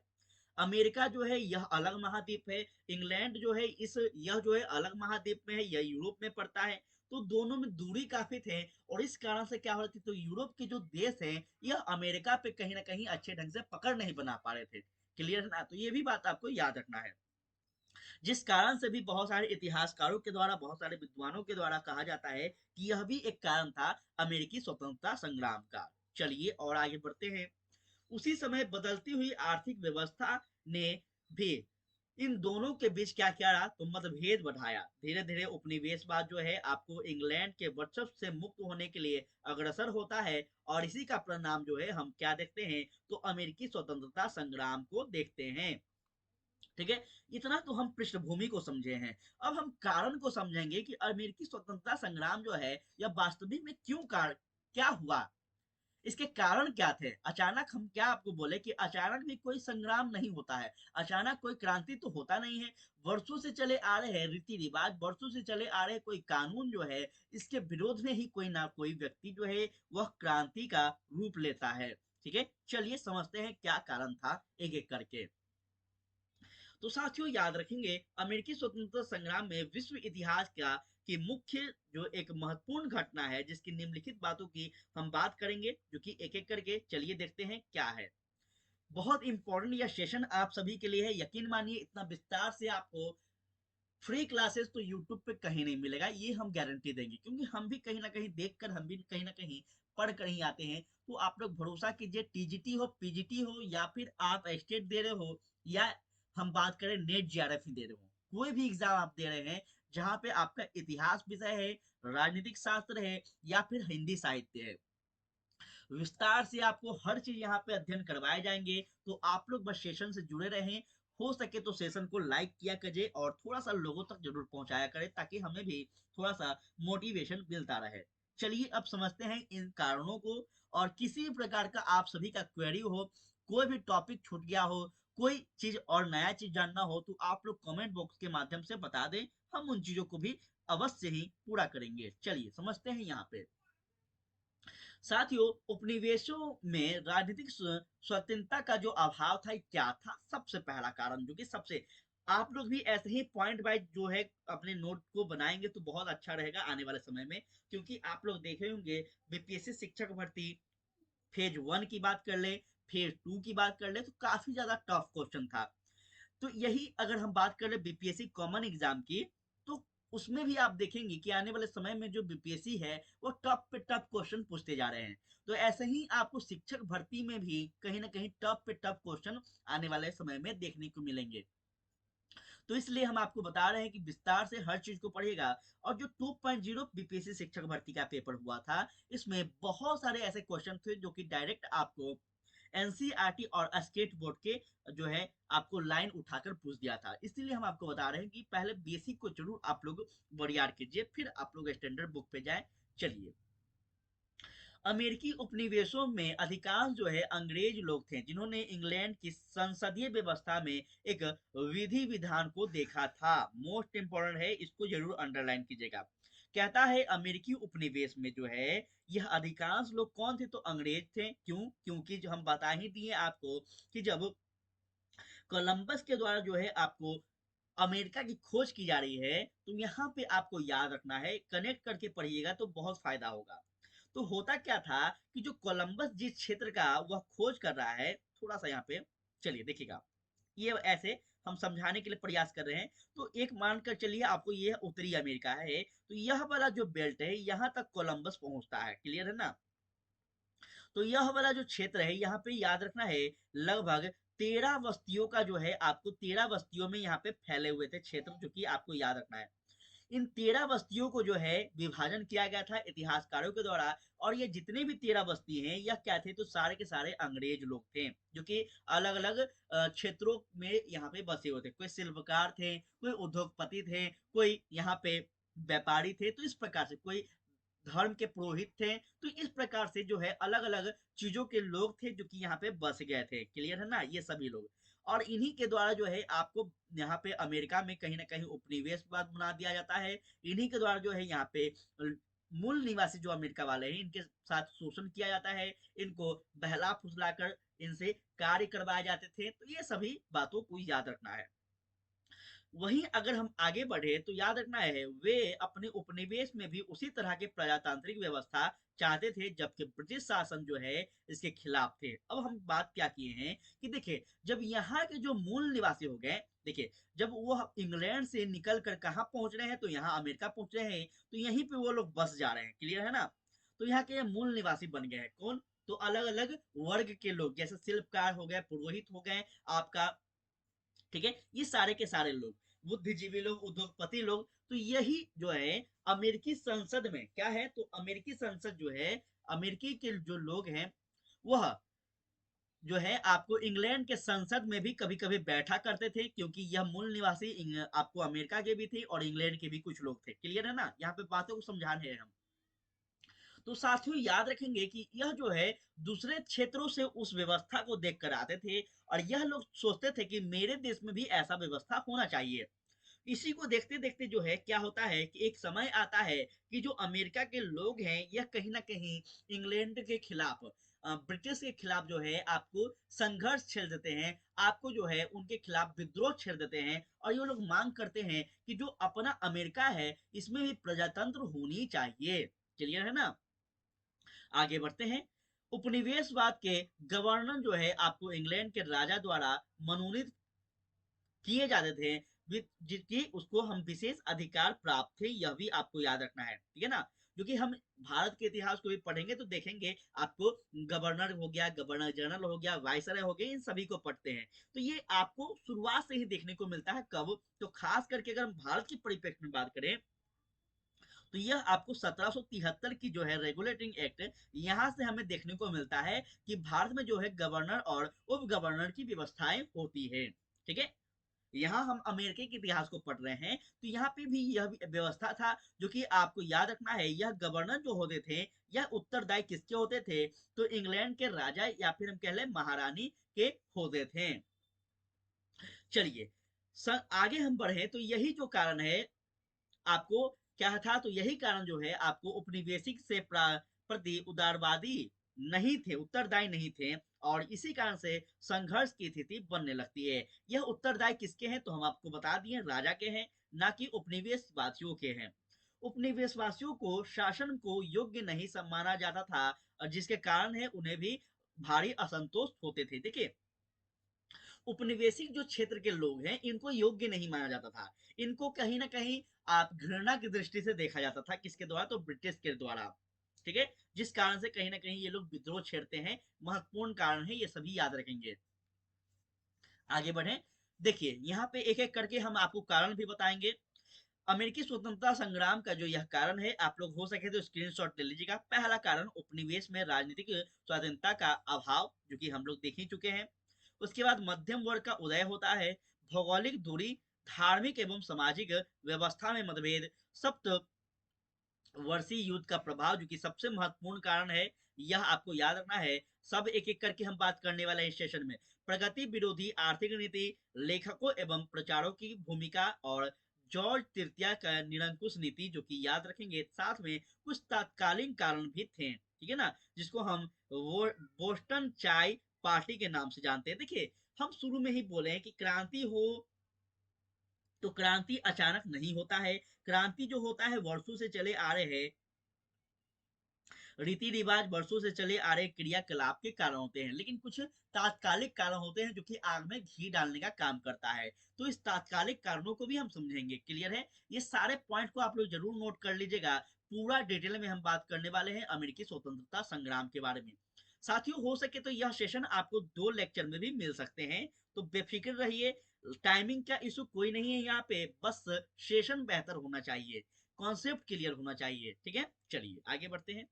अमेरिका जो है यह अलग महाद्वीप है, इंग्लैंड जो है इस यह जो है अलग महाद्वीप में है, यह यूरोप में पड़ता है। तो दोनों में दूरी काफी थे और इस कारण से क्या हो रही थी तो यूरोप के जो देश हैं यह अमेरिका पे कहीं ना कहीं अच्छे ढंग से पकड़ नहीं बना पा रहे थे। क्लियर है ना, तो ये भी बात आपको याद रखना है। जिस कारण से भी बहुत सारे इतिहासकारों के द्वारा, बहुत सारे विद्वानों के द्वारा कहा जाता है कि यह भी एक कारण था अमेरिकी स्वतंत्रता संग्राम का। चलिए और आगे बढ़ते हैं। उसी समय बदलती हुई आर्थिक व्यवस्था ने भी इन दोनों के बीच क्या किया रहा तो मतभेद बढ़ाया। धीरे धीरे उपनिवेशवाद जो है आपको इंग्लैंड के वर्चस्व से मुक्त होने के लिए अग्रसर होता है और इसी का परिणाम जो है हम क्या देखते हैं तो अमेरिकी स्वतंत्रता संग्राम को देखते हैं। ठीक है, इतना तो हम पृष्ठभूमि को समझे हैं। अब हम कारण को समझेंगे कि अमेरिकी स्वतंत्रता संग्राम जो है यह वास्तविक में क्यों क्या हुआ, इसके कारण क्या थे। अचानक हम क्या आपको बोले कि अचानक भी कोई संग्राम नहीं होता है, अचानक कोई क्रांति तो होता नहीं है। वर्षों से चले आ रहे हैं रीति रिवाज, वर्षों से चले आ रहे कोई कानून जो है, इसके विरोध में ही कोई ना कोई व्यक्ति जो है वह क्रांति का रूप लेता है। ठीक है, चलिए समझते हैं क्या कारण था एक एक करके। तो साथियों याद रखेंगे अमेरिकी स्वतंत्रता संग्राम में विश्व इतिहास का की मुख्य जो एक महत्वपूर्ण घटना है जिसकी निम्नलिखित बातों की हम बात करेंगे जो कि एक एक करके चलिए देखते हैं क्या है। बहुत इंपॉर्टेंट यह सेशन आप सभी के लिए है, यकीन मानिए इतना विस्तार से आपको फ्री क्लासेस तो यूट्यूब पे कहीं नहीं मिलेगा, ये हम गारंटी देंगे क्योंकि हम भी कहीं ना कहीं देखकर, हम भी कहीं ना कहीं पढ़ कर ही आते हैं। तो आप लोग भरोसा कीजिए, टीजीटी हो, पीजीटी हो या फिर आप स्टेट दे रहे हो या हम बात करें नेट जीआरएफ दे रहे हो, कोई भी एग्जाम आप दे रहे हैं जहाँ पे आपका इतिहास विषय है, राजनीतिक शास्त्र है या फिर हिंदी साहित्य है, विस्तार से आपको हर चीज यहाँ पे अध्ययन करवाए जाएंगे। तो आप लोग बस सेशन से जुड़े रहें, हो सके तो सेशन को लाइक किया करिए और थोड़ा सा लोगों तक जरूर पहुंचाया करें, ताकि हमें भी थोड़ा सा मोटिवेशन मिलता रहे। चलिए अब समझते हैं इन कारणों को। और किसी भी प्रकार का आप सभी का क्वेरी हो, कोई भी टॉपिक छूट गया हो, कोई चीज और नया चीज जानना हो, तो आप लोग कमेंट बॉक्स के माध्यम से बता दें, हम उन चीजों को भी अवश्य ही पूरा करेंगे। चलिए समझते हैं यहाँ पे। साथियों, उपनिवेशों में राजनीतिक स्वतंत्रता का जो अभाव था, क्या था सबसे पहला कारण, जो कि सबसे, आप लोग भी ऐसे ही पॉइंट वाइज जो है अपने नोट को बनाएंगे तो बहुत अच्छा रहेगा आने वाले समय में। क्योंकि आप लोग देखे होंगे बीपीएससी शिक्षक भर्ती फेज 1 की बात कर ले, फेज 2 की बात कर ले, तो काफी ज्यादा टफ क्वेश्चन था। तो यही अगर हम बात करें बीपीएससी कॉमन एग्जाम की, तो उसमें भी आप देखेंगे कि आने वाले समय में जो बीपीएससी है वो टफ पे टफ क्वेश्चन पूछते जा रहे हैं। तो ऐसे ही आपको शिक्षक भर्ती में भी कहीं ना कहीं टफ पे टफ क्वेश्चन आने वाले समय में देखने को मिलेंगे। तो इसलिए हम आपको बता रहे हैं कि विस्तार से हर चीज को पढ़िएगा। और जो 2.0 बीपीएससी शिक्षक भर्ती का पेपर हुआ था, इसमें बहुत सारे ऐसे क्वेश्चन थे जो कि डायरेक्ट आपको एनसीईआरटी और स्टेट बोर्ड के जो है आपको लाइन उठाकर पूछ दिया था। इसीलिए हम आपको बता रहे हैं कि पहले बेसिक को जरूर आप लोग बरियार कीजिए, फिर आप लोग स्टैंडर्ड बुक पे जाए। चलिए, अमेरिकी उपनिवेशों में अधिकांश जो है अंग्रेज लोग थे, जिन्होंने इंग्लैंड की संसदीय व्यवस्था में एक विधि विधान को देखा था। मोस्ट इंपॉर्टेंट है, इसको जरूर अंडरलाइन कीजिएगा। कहता है अमेरिकी उपनिवेश में जो है यह अधिकांश लोग कौन थे, तो अंग्रेज थे। क्यों? क्योंकि जो हम बता ही दिए आपको कि जब कोलंबस के द्वारा जो है आपको अमेरिका की खोज की जा रही है, तो यहाँ पे आपको याद रखना है, कनेक्ट करके पढ़िएगा तो बहुत फायदा होगा। तो होता क्या था कि जो कोलंबस जिस क्षेत्र का वह खोज कर रहा है, थोड़ा सा यहाँ पे चलिए देखिएगा, ये ऐसे हम समझाने के लिए प्रयास कर रहे हैं। तो एक मानकर चलिए आपको ये उत्तरी अमेरिका है, तो यह वाला जो बेल्ट है यहाँ तक कोलंबस पहुंचता है। क्लियर है ना? तो यह वाला जो क्षेत्र है यहाँ पे याद रखना है, लगभग 13 बस्तियों का जो है आपको 13 बस्तियों में यहाँ पे फैले हुए थे क्षेत्र, जो कि आपको याद रखना है। इन 13 बस्तियों को जो है विभाजन किया गया था इतिहासकारों के द्वारा। और ये जितने भी 13 बस्ती हैं यह क्या थे, तो सारे के सारे अंग्रेज लोग थे, जो कि अलग अलग क्षेत्रों में यहाँ पे बसे हुए थे। कोई शिल्पकार थे, कोई उद्योगपति थे, कोई यहाँ पे व्यापारी थे, तो इस प्रकार से कोई धर्म के पुरोहित थे। तो इस प्रकार से जो है अलग अलग चीजों के लोग थे जो कि यहाँ पे बस गए थे। क्लियर है ना? ये सभी लोग, और इन्हीं के द्वारा जो है आपको यहाँ पे अमेरिका में कहीं ना कहीं उपनिवेशवाद बना दिया जाता है। इन्हीं के द्वारा जो है यहाँ पे मूल निवासी जो अमेरिका वाले हैं इनके साथ शोषण किया जाता है, इनको बहला फुसला कर इनसे कार्य करवाए जाते थे। तो ये सभी बातों को याद रखना है। वहीं अगर हम आगे बढ़े तो याद रखना है, वे अपने उपनिवेश में भी उसी तरह के प्रजातांत्रिक व्यवस्था चाहते थे, जबकि ब्रिटिश शासन जो है इसके खिलाफ थे। अब हम बात क्या किए हैं कि देखिए, जब यहाँ के जो मूल निवासी हो गए, देखिए जब वो इंग्लैंड से निकल कर कहाँ पहुंच रहे हैं, तो यहाँ अमेरिका पहुंच रहे हैं, तो यहीं पे वो लोग बस जा रहे हैं। क्लियर है ना? तो यहाँ के मूल निवासी बन गए हैं कौन, तो अलग अलग वर्ग के लोग, जैसे शिल्पकार हो गए, पुरोहित हो गए आपका, ठीक है, ये सारे के सारे लोग, बुद्धिजीवी लोग, उद्योगपति लोग। तो यही जो है अमेरिकी संसद में क्या है, तो अमेरिकी संसद जो है, अमेरिकी के जो लोग हैं वह जो है आपको इंग्लैंड के संसद में भी कभी कभी बैठा करते थे, क्योंकि यह मूल निवासी आपको अमेरिका के भी थे और इंग्लैंड के भी कुछ लोग थे। क्लियर है ना? यहाँ पे बातों को समझाने हैं हम। तो साथियों याद रखेंगे कि यह जो है दूसरे क्षेत्रों से उस व्यवस्था को देख कर आते थे, और यह लोग सोचते थे कि मेरे देश में भी ऐसा व्यवस्था होना चाहिए। इसी को देखते देखते जो है क्या होता है कि एक समय आता है कि जो अमेरिका के लोग हैं यह कहीं ना कहीं इंग्लैंड के खिलाफ, ब्रिटिश के खिलाफ जो है आपको संघर्ष छेड़ देते हैं, आपको जो है उनके खिलाफ विद्रोह छेड़ देते हैं। और ये लोग मांग करते हैं कि जो अपना अमेरिका है इसमें भी प्रजातंत्र होनी चाहिए। क्लियर है ना? आगे बढ़ते हैं। उपनिवेशवाद के गवर्नर जो है आपको इंग्लैंड के राजा द्वारा मनोनीत किए जाते थे, जिसकी उसको हम विशेष अधिकार प्राप्त थे, यह भी आपको याद रखना है। ठीक है ना? जो कि हम भारत के इतिहास को भी पढ़ेंगे तो देखेंगे आपको, गवर्नर हो गया, गवर्नर जनरल हो गया, वायसराय हो गया, इन सभी को पढ़ते हैं। तो ये आपको शुरुआत से ही देखने को मिलता है। कब? तो खास करके अगर हम भारत की परिप्रेक्ष्य में बात करें, तो यह आपको 1773 की जो है रेगुलेटिंग एक्ट, यहाँ से हमें देखने को मिलता है कि भारत में जो है गवर्नर और उप गवर्नर की व्यवस्थाएं होती है। ठीक है, यहाँ हम अमेरिका के इतिहास को पढ़ रहे हैं, तो यहाँ पे भी यह व्यवस्था था, जो कि आपको याद रखना है, यह गवर्नर जो होते थे, यह उत्तरदायी किसके होते थे, तो इंग्लैंड के राजा या फिर हम कह लें महारानी के होते थे। चलिए आगे हम बढ़े, तो यही जो कारण है आपको क्या था, तो यही कारण जो है आपको उपनिवेशिक से प्रति उदारवादी नहीं थे, उत्तरदायी नहीं थे, और इसी कारण से संघर्ष की स्थिति बनने लगती है। यह उत्तरदायी किसके हैं, तो हम आपको बता दिए राजा के हैं, ना कि उपनिवेशवासियों के हैं। उपनिवेशवासियों को शासन को योग्य नहीं माना जाता था, और जिसके कारण है उन्हें भी भारी असंतोष होते थे। देखिए, उपनिवेशिक जो क्षेत्र के लोग हैं, इनको योग्य नहीं माना जाता था, इनको कहीं ना कहीं आप घृणा की दृष्टि से देखा जाता था, किसके द्वारा, तो ब्रिटिश के द्वारा। ठीक है, जिस कारण से कहीं ना कहीं ये लोग विद्रोह छेड़ते हैं, महत्वपूर्ण कारण है, ये सभी याद रखेंगे। आगे बढ़े, देखिए यहाँ पे एक एक करके हम आपको कारण भी बताएंगे। अमेरिकी स्वतंत्रता संग्राम का जो यह कारण है, आप लोग हो सके तो स्क्रीनशॉट ले लीजिएगा। पहला कारण, उपनिवेश में राजनीतिक स्वाधीनता का अभाव, जो कि हम लोग देख ही चुके हैं। उसके बाद मध्यम वर्ग का उदय होता है, भौगोलिक दूरी, धार्मिक एवं सामाजिक व्यवस्था में मतभेद, सप्त वर्षीय युद्ध का प्रभाव, जो कि सबसे महत्वपूर्ण कारण है, यह आपको याद रखना है। सब एक एक करके हम बात करने वाले हैं इस सेशन में। प्रगति विरोधी आर्थिक नीति, लेखकों एवं प्रचारों की भूमिका, और जॉर्ज तृतीय का निरंकुश नीति, जो कि याद रखेंगे। साथ में कुछ तात्कालिक कारण भी थे, ठीक है ना, जिसको हम वो बोस्टन चाय पार्टी के नाम से जानते हैं। देखिए, हम शुरू में ही बोले हैं कि क्रांति हो तो क्रांति अचानक नहीं होता है, क्रांति जो होता है वर्षों से चले आ रहे हैं रीति रिवाज, वर्षों से चले आ रहे क्रियाकलाप के कारण होते हैं, लेकिन कुछ तात्कालिक कारण होते हैं, जो कि आग में घी डालने का काम करता है। तो इस तात्कालिक कारणों को भी हम समझेंगे। क्लियर है, ये सारे पॉइंट को आप लोग जरूर नोट कर लीजिएगा। पूरा डिटेल में हम बात करने वाले हैं अमेरिकी स्वतंत्रता संग्राम के बारे में। साथियों, हो सके तो यह सेशन आपको 2 लेक्चर में भी मिल सकते हैं, तो बेफिक्र रहिए। टाइमिंग का इशू कोई नहीं है यहाँ पे, बस सेशन बेहतर होना चाहिए, कॉन्सेप्ट क्लियर होना चाहिए। ठीक है, चलिए आगे बढ़ते हैं।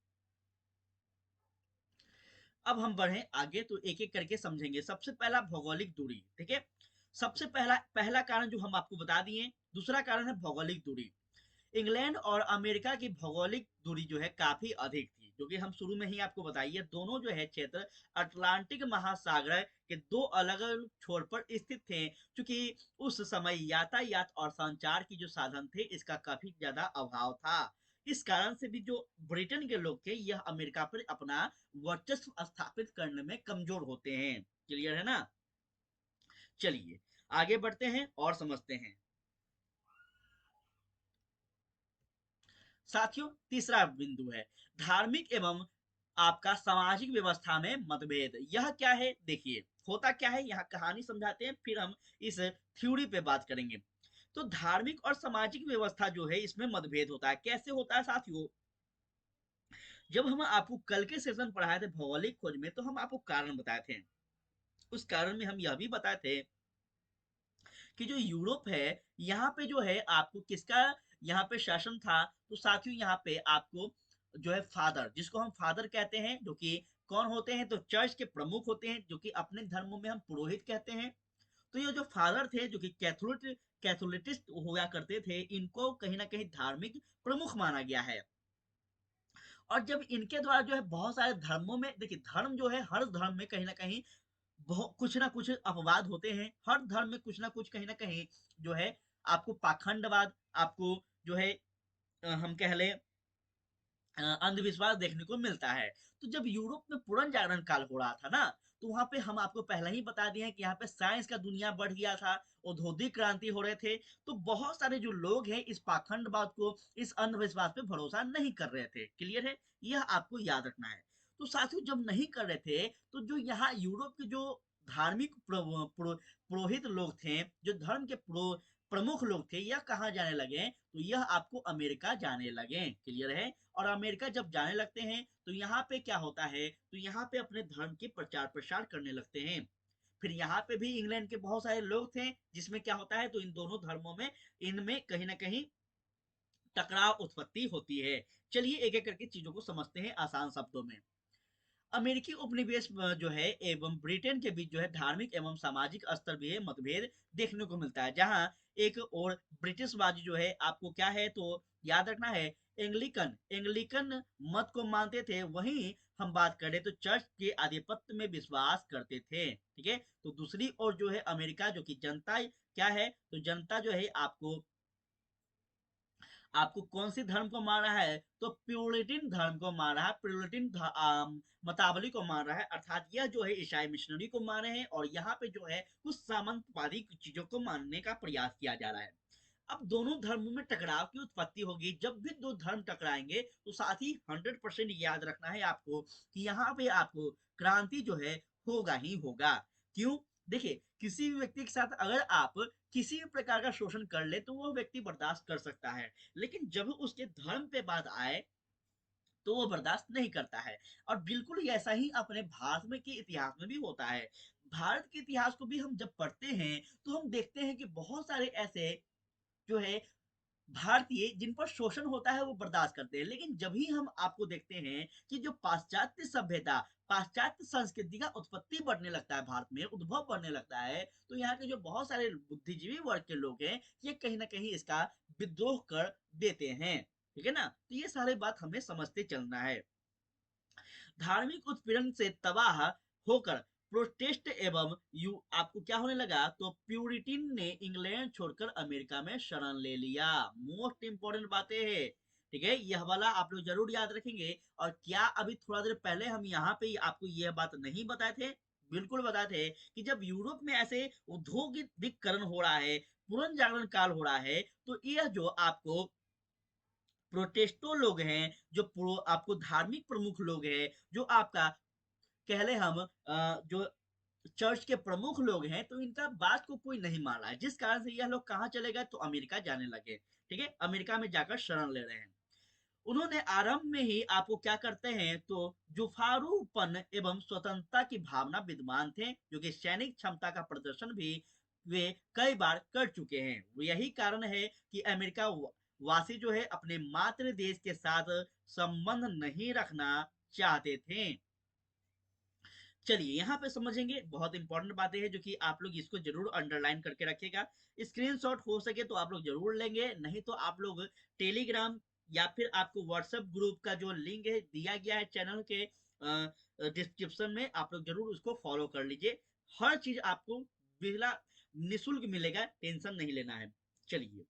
अब हम बढ़े आगे, तो एक एक करके समझेंगे। सबसे पहला, भौगोलिक दूरी। ठीक है, सबसे पहला पहला कारण जो हम आपको बता दिए। दूसरा कारण है भौगोलिक दूरी। इंग्लैंड और अमेरिका की भौगोलिक दूरी जो है काफी अधिक थी, जो कि हम शुरू में ही आपको बताइए। दोनों जो है क्षेत्र अटलांटिक महासागर के दो अलग अलग छोर पर स्थित थे, क्योंकि उस समय यातायात और संचार की जो साधन थे, इसका काफी ज्यादा अभाव था। इस कारण से भी जो ब्रिटेन के लोग थे, यह अमेरिका पर अपना वर्चस्व स्थापित करने में कमजोर होते हैं। क्लियर है ना, चलिए आगे बढ़ते हैं और समझते हैं। साथियों, तीसरा बिंदु है धार्मिक एवं आपका सामाजिक व्यवस्था में मतभेद। यह क्या है, देखिए होता क्या है, यहाँ कहानी समझाते हैं, फिर हम इस थ्योरी पे बात करेंगे। तो धार्मिक और सामाजिक व्यवस्था जो है, इसमें मतभेद होता है। कैसे होता है साथियों, जब हम आपको कल के सेशन पढ़ाए थे भौगोलिक खोज में, तो हम आपको कारण बताए थे। उस कारण में हम यह भी बताए थे कि जो यूरोप है, यहाँ पे जो है आपको किसका यहाँ पे शासन था, तो साथियों यहाँ पे आपको जो है फादर, जिसको हम फादर कहते हैं, जो कि कौन होते हैं, तो चर्च के प्रमुख होते हैं, जो कि अपने धर्मों में हम पुरोहित कहते हैं। तो ये जो फादर थे, जो कि कैथोलिटिस्ट हुआ करते थे, इनको कहीं ना कहीं धार्मिक प्रमुख माना गया है। और जब इनके द्वारा जो है बहुत सारे धर्मों में, देखिए धर्म जो है, हर धर्म में कहीं ना कहीं बहुत कुछ ना कुछ अपवाद होते हैं। हर धर्म में कुछ ना कुछ कहीं ना कहीं जो है आपको पाखंडवाद, आपको जो है हम कह लें अंधविश्वास देखने को मिलता है। तो जब यूरोप में पुनर्जागरण काल हो रहा था ना, तो वहां पे हम आपको पहले ही बता दिए हैं कि यहाँ पे साइंस का दुनिया बढ़ गया था, औद्योगिक क्रांति हो रहे थे, तो बहुत सारे जो लोग हैं इस पाखंडवाद को, इस अंधविश्वास पे भरोसा नहीं कर रहे थे। क्लियर है, यह आपको याद रखना है। तो साथियों, जब नहीं कर रहे थे, तो जो यहाँ यूरोप के जो धार्मिक पुरोहित लोग थे, जो धर्म के प्रमुख लोग थे, यह कहाँ जाने लगे, तो यह आपको अमेरिका जाने लगे। क्लियर है, और अमेरिका जब जाने लगते हैं, तो यहाँ पे क्या होता है, तो यहाँ पे अपने धर्म के प्रचार प्रसार करने लगते हैं। फिर यहाँ पे भी इंग्लैंड के बहुत सारे लोग थे, जिसमें क्या होता है, तो इन दोनों धर्मों में, इनमें कहीं ना कहीं टकराव उत्पत्ति होती है। चलिए एक एक करके चीजों को समझते हैं आसान शब्दों में। अमेरिकी उपनिवेश जो है एवं ब्रिटेन के बीच जो है धार्मिक एवं सामाजिक स्तर भी मतभेद देखने को मिलता है। जहां एक और ब्रिटिशवादी जो है आपको क्या है तो याद रखना है, एंग्लिकन एंग्लिकन मत को मानते थे, वहीं हम बात करें तो चर्च के आधिपत्य में विश्वास करते थे। ठीक है, तो दूसरी ओर जो है अमेरिका जो कि जनता क्या है तो जनता जो है आपको कौन सी धर्म को मान रहा है तो प्यूरिटिन धर्म को मान रहा है, प्यूरिटिन मतावली को मान रहा है, अर्थात यह जो है ईसाई मिशनरी को मान रहे हैं और यहाँ पे जो है कुछ सामंतवादी चीजों को मानने का प्रयास किया जा रहा है। अब दोनों धर्मों में टकराव की उत्पत्ति होगी। जब भी दो धर्म टकराएंगे तो साथ ही 100% याद रखना है आपको कि यहाँ पे आपको क्रांति जो है होगा ही होगा। क्यों? देखिए, किसी भी व्यक्ति के साथ अगर आप किसी भी प्रकार का शोषण कर ले तो वो व्यक्ति बर्दाश्त कर सकता है, लेकिन जब उसके धर्म पे बात आए तो वो बर्दाश्त नहीं करता है। और बिल्कुल ऐसा ही अपने भारत में के इतिहास में भी होता है। भारत के इतिहास को भी हम जब पढ़ते हैं तो हम देखते हैं कि बहुत सारे ऐसे जो है भारतीय जिन पर शोषण होता है वो बर्दाश्त करते हैं, लेकिन जब ही हम आपको देखते हैं कि जो पाश्चात्य सभ्यता, पाश्चात्य संस्कृति का उत्पत्ति बढ़ने लगता है, भारत में उद्भव बढ़ने लगता है, तो यहाँ के जो बहुत सारे बुद्धिजीवी वर्ग के लोग हैं ये कहीं ना कहीं इसका विद्रोह कर देते हैं। ठीक है ना, तो ये सारी बात हमें समझते चलना है। धार्मिक उत्पीड़न से तबाह होकर प्रोटेस्ट एवं यू आपको क्या होने लगा तो प्यूरिटिन ने इंग्लैंड छोड़कर अमेरिका में शरण ले लिया। मोस्ट इंपॉर्टेंट बातें हैं। ठीक है, यह वाला आप लोग जरूर याद रखेंगे। और क्या अभी थोड़ा देर पहले हम यहाँ पे आपको यह बात नहीं बताए थे? बिल्कुल बताए थे कि जब यूरोप में ऐसे औद्योगिकरण हो रहा है, पुनर्जागरण काल हो रहा है, तो यह जो आपको प्रोटेस्टो लोग हैं, जो आपको धार्मिक प्रमुख लोग हैं, जो आपका कह ले हम जो चर्च के प्रमुख लोग हैं, तो इनका बात को कोई नहीं मान रहा है, जिस कारण से यह लोग कहाँ चले गए तो अमेरिका जाने लगे। ठीक है, अमेरिका में जाकर शरण ले रहे हैं। उन्होंने आरंभ में ही आपको क्या करते हैं तो जुफारूपन एवं स्वतंत्रता की भावना विद्यमान थे, जो कि सैनिक क्षमता का प्रदर्शन भी वे कई बार कर चुके हैं। यही कारण है कि अमेरिका वासी जो है अपने मातृ देश के साथ संबंध नहीं रखना चाहते थे। चलिए यहाँ पे समझेंगे, बहुत इंपॉर्टेंट बातें हैं जो कि आप लोग इसको जरूर अंडरलाइन करके रखेगा। स्क्रीनशॉट हो सके तो आप लोग जरूर लेंगे, नहीं तो आप लोग टेलीग्राम या फिर आपको व्हाट्सएप ग्रुप का जो लिंक है दिया गया है चैनल के डिस्क्रिप्शन में, आप लोग जरूर उसको फॉलो कर लीजिए। हर चीज आपको बिना निःशुल्क मिलेगा, टेंशन नहीं लेना है। चलिए,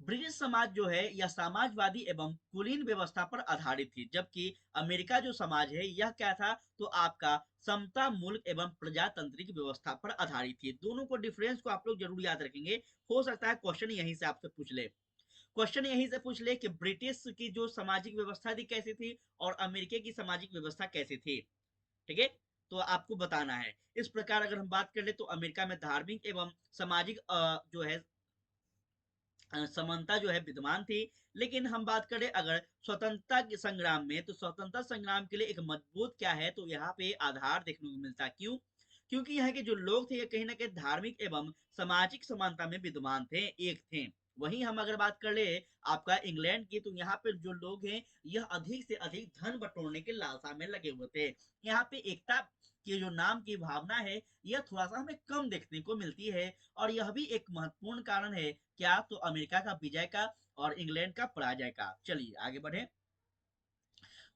ब्रिटिश समाज जो है यह समाजवादी एवं कुलीन व्यवस्था पर आधारित थी, जबकि अमेरिका जो समाज है यह क्या था तो आपका समता मूलक एवं प्रजातांत्रिक व्यवस्था पर आधारित थी। दोनों को डिफरेंस को आप लोग जरूर याद रखेंगे। हो सकता है क्वेश्चन यहीं से आपसे पूछ ले, क्वेश्चन यहीं से पूछ ले कि ब्रिटिश की जो सामाजिक व्यवस्था थी कैसी थी और अमेरिका की सामाजिक व्यवस्था कैसी थी। ठीक है, तो आपको बताना है। इस प्रकार अगर हम बात कर ले तो अमेरिका में धार्मिक एवं सामाजिक जो है समानता जो है विद्यमान थी। लेकिन हम बात करें अगर स्वतंत्रता के संग्राम में, तो स्वतंत्रता संग्राम के लिए एक मजबूत क्या है तो यहाँ पे आधार देखने को मिलता है। क्यों? क्योंकि यहाँ के जो लोग थे ये कहीं ना कहीं धार्मिक एवं सामाजिक समानता में विद्यमान थे, एक थे। वहीं हम अगर बात कर ले आपका इंग्लैंड की, तो यहाँ पे जो लोग हैं यह अधिक से अधिक धन बटोरने के लालसा में लगे हुए थे। यहाँ पे एकता की जो नाम की भावना है यह थोड़ा सा हमें कम देखने को मिलती है। और यह भी एक महत्वपूर्ण कारण है क्या तो अमेरिका का विजय का और इंग्लैंड का पराजय का। चलिए आगे बढ़े।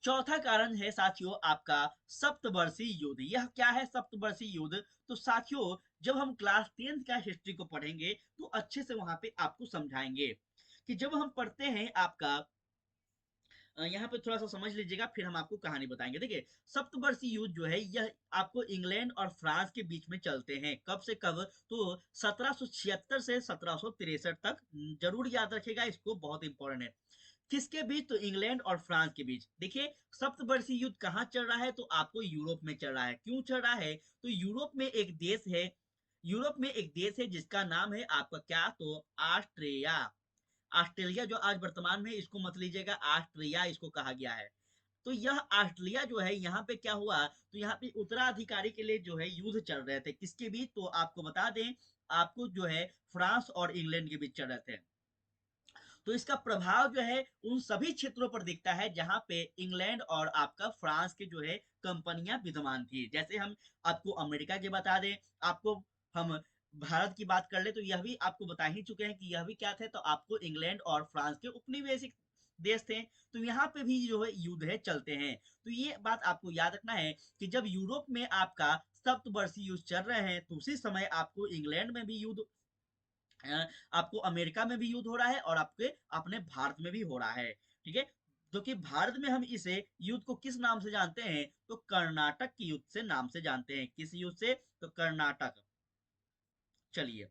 चौथा कारण है साथियों आपका सप्तवर्षीय युद्ध। यह क्या है सप्तवर्षीय युद्ध? तो साथियों जब हम क्लास 10th का हिस्ट्री को पढ़ेंगे तो अच्छे से वहां पे आपको समझाएंगे कि जब हम पढ़ते हैं आपका यहाँ पे थोड़ा सा समझ लीजिएगा, फिर हम आपको कहानी बताएंगे। देखिए, सप्तवर्षीय युद्ध जो है यह आपको इंग्लैंड और फ्रांस के बीच में चलते हैं। कब से कब? तो 1776 से 1763 तक। जरूर याद रखेगा इसको, बहुत इंपॉर्टेंट है। किसके बीच? तो इंग्लैंड और फ्रांस के बीच। देखिए, सप्तवर्षीय युद्ध कहाँ चल रहा है तो आपको यूरोप में चल रहा है। क्यों चल रहा है? तो यूरोप में एक देश है, यूरोप में एक देश है जिसका नाम है आपका क्या तो ऑस्ट्रिया। ऑस्ट्रेलिया जो आज वर्तमान में, इसको मत लीजिएगा, ऑस्ट्रिया इसको कहा गया है। तो यह ऑस्ट्रेलिया जो है यहाँ पे क्या हुआ तो यहाँ पे उत्तराधिकारी के लिए जो है युद्ध चल रहे थे। किसके बीच? तो आपको बता दें, आपको जो है फ्रांस और इंग्लैंड के बीच चल रहे थे। तो इसका प्रभाव जो है उन सभी क्षेत्रों पर दिखता है जहां पे इंग्लैंड और आपका फ्रांस के जो है कंपनियां विद्यमान थी। जैसे हम आपको अमेरिका के बता दें, आपको हम भारत की बात कर ले तो यह भी आपको बता ही चुके हैं कि यह भी क्या थे, तो आपको इंग्लैंड और फ्रांस के उपनिवेशिक देश थे। तो यहाँ पे भी जो है युद्ध है चलते हैं। तो ये बात आपको याद रखना है कि जब यूरोप में आपका सप्तवर्षीय युद्ध चल रहे हैं तो उसी समय आपको इंग्लैंड में भी युद्ध, आपको अमेरिका में भी युद्ध हो रहा है और आपके अपने भारत में भी हो रहा है। ठीक है, जो कि भारत में हम इसे युद्ध को किस नाम से जानते हैं, तो कर्नाटक की युद्ध से नाम से जानते हैं। किस युद्ध से, तो कर्नाटक। चलिए,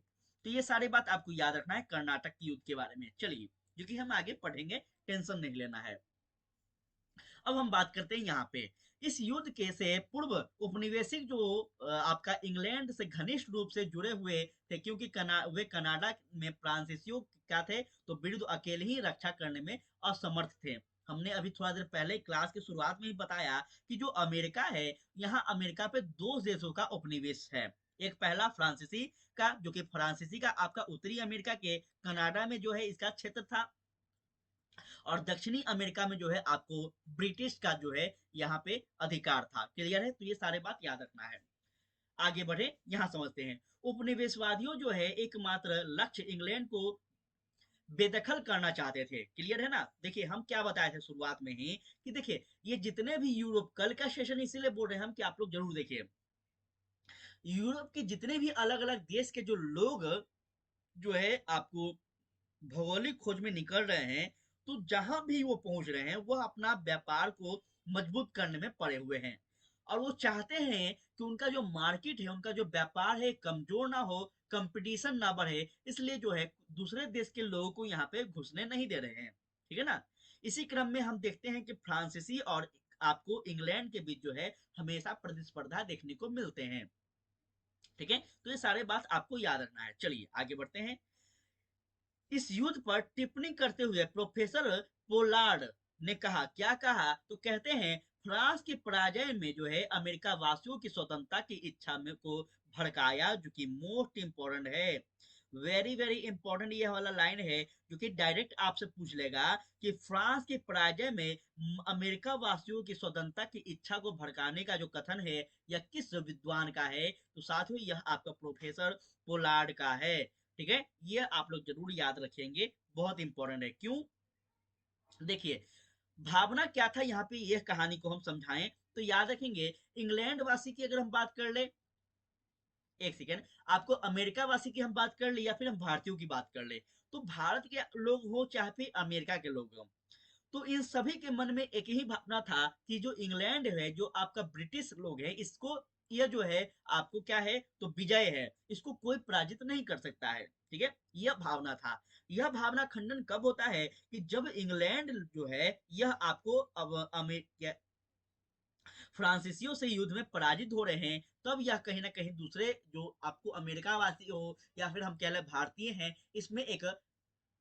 तो ये सारी बात आपको याद रखना है कर्नाटक की युद्ध के बारे में। चलिए, जो कि हम आगे पढ़ेंगे, टेंशन नहीं लेना है। अब हम बात करते हैं यहाँ पे इस युद्ध के से पूर्व उपनिवेशिक जो आपका इंग्लैंड से घनिष्ठ रूप से जुड़े हुए थे, क्योंकि वे कनाडा में फ्रांसीसियों क्या थे, तो विरुद्ध अकेले ही रक्षा करने में असमर्थ थे। हमने अभी थोड़ा देर पहले क्लास की शुरुआत में ही बताया कि जो अमेरिका है, यहाँ अमेरिका पे दो देशों का उपनिवेश है। एक पहला फ्रांसीसी का, जो कि फ्रांसीसी का आपका उत्तरी अमेरिका के कनाडा में जो है इसका क्षेत्र था, और दक्षिणी अमेरिका में जो है आपको ब्रिटिश का जो है यहाँ पे अधिकार था। क्लियर है, तो ये सारे बात याद रखना है। आगे बढ़े, यहाँ समझते हैं। उपनिवेशवादियों जो है एकमात्र लक्ष्य इंग्लैंड को बेदखल करना चाहते थे। क्लियर है ना। देखिए, हम क्या बताए थे शुरुआत में ही कि देखिए ये जितने भी यूरोप, कल का सेशन इसीलिए बोल रहे हैं हम कि आप लोग जरूर देखिए, यूरोप के जितने भी अलग अलग देश के जो लोग जो है आपको भौगोलिक खोज में निकल रहे हैं, तो जहां भी वो पहुंच रहे हैं वह अपना व्यापार को मजबूत करने में पड़े हुए हैं, और वो चाहते हैं कि उनका जो मार्केट है, उनका जो व्यापार है कमजोर ना हो, कंपटीशन ना बढ़े, इसलिए जो है दूसरे देश के लोगों को यहाँ पे घुसने नहीं दे रहे हैं। ठीक है ना। इसी क्रम में हम देखते हैं कि फ्रांसीसी और आपको इंग्लैंड के बीच जो है हमेशा प्रतिस्पर्धा देखने को मिलते हैं। ठीक है, तो ये सारे बात आपको याद रखना है। चलिए आगे बढ़ते हैं। इस युद्ध पर टिप्पणी करते हुए प्रोफेसर पोलार्ड ने कहा, क्या कहा, तो कहते हैं फ्रांस की पराजय में जो है अमेरिका वासियों की स्वतंत्रता की इच्छा में को भड़काया, जो कि मोस्ट इंपॉर्टेंट है। वेरी वेरी इंपॉर्टेंट ये वाला लाइन है, जो कि डायरेक्ट आपसे पूछ लेगा कि फ्रांस की पराजय में अमेरिका वासियों की स्वतंत्रता की इच्छा को भड़काने का जो कथन है, यह किस विद्वान का है, तो साथियों यह आपका प्रोफेसर पोलार्ड का है। ठीक है, ये आप लोग जरूर याद रखेंगे, बहुत इंपॉर्टेंट है। क्यों, देखिए भावना क्या था यहाँ पे, यह कहानी को हम समझाएं तो याद रखेंगे। इंग्लैंड वासी की अगर हम बात कर ले, एक सेकेंड, आपको अमेरिका वासी की हम बात कर ले या फिर हम भारतीयों की बात कर ले, तो भारत के लोग हो चाहे फिर अमेरिका के लोग हो, तो इन सभी के मन में एक ही भावना था कि जो इंग्लैंड है, जो आपका ब्रिटिश लोग है, इसको यह जो है आपको क्या है, तो विजय है, इसको कोई पराजित नहीं कर सकता है। ठीक है, यह भावना था। यह भावना खंडन कब होता है कि जब इंग्लैंड जो है यह आपको अब फ्रांसीसियों से युद्ध में पराजित हो रहे हैं, तब यह कहीं ना कहीं दूसरे जो आपको अमेरिका वासी हो या फिर हम कह लें भारतीय हैं, इसमें एक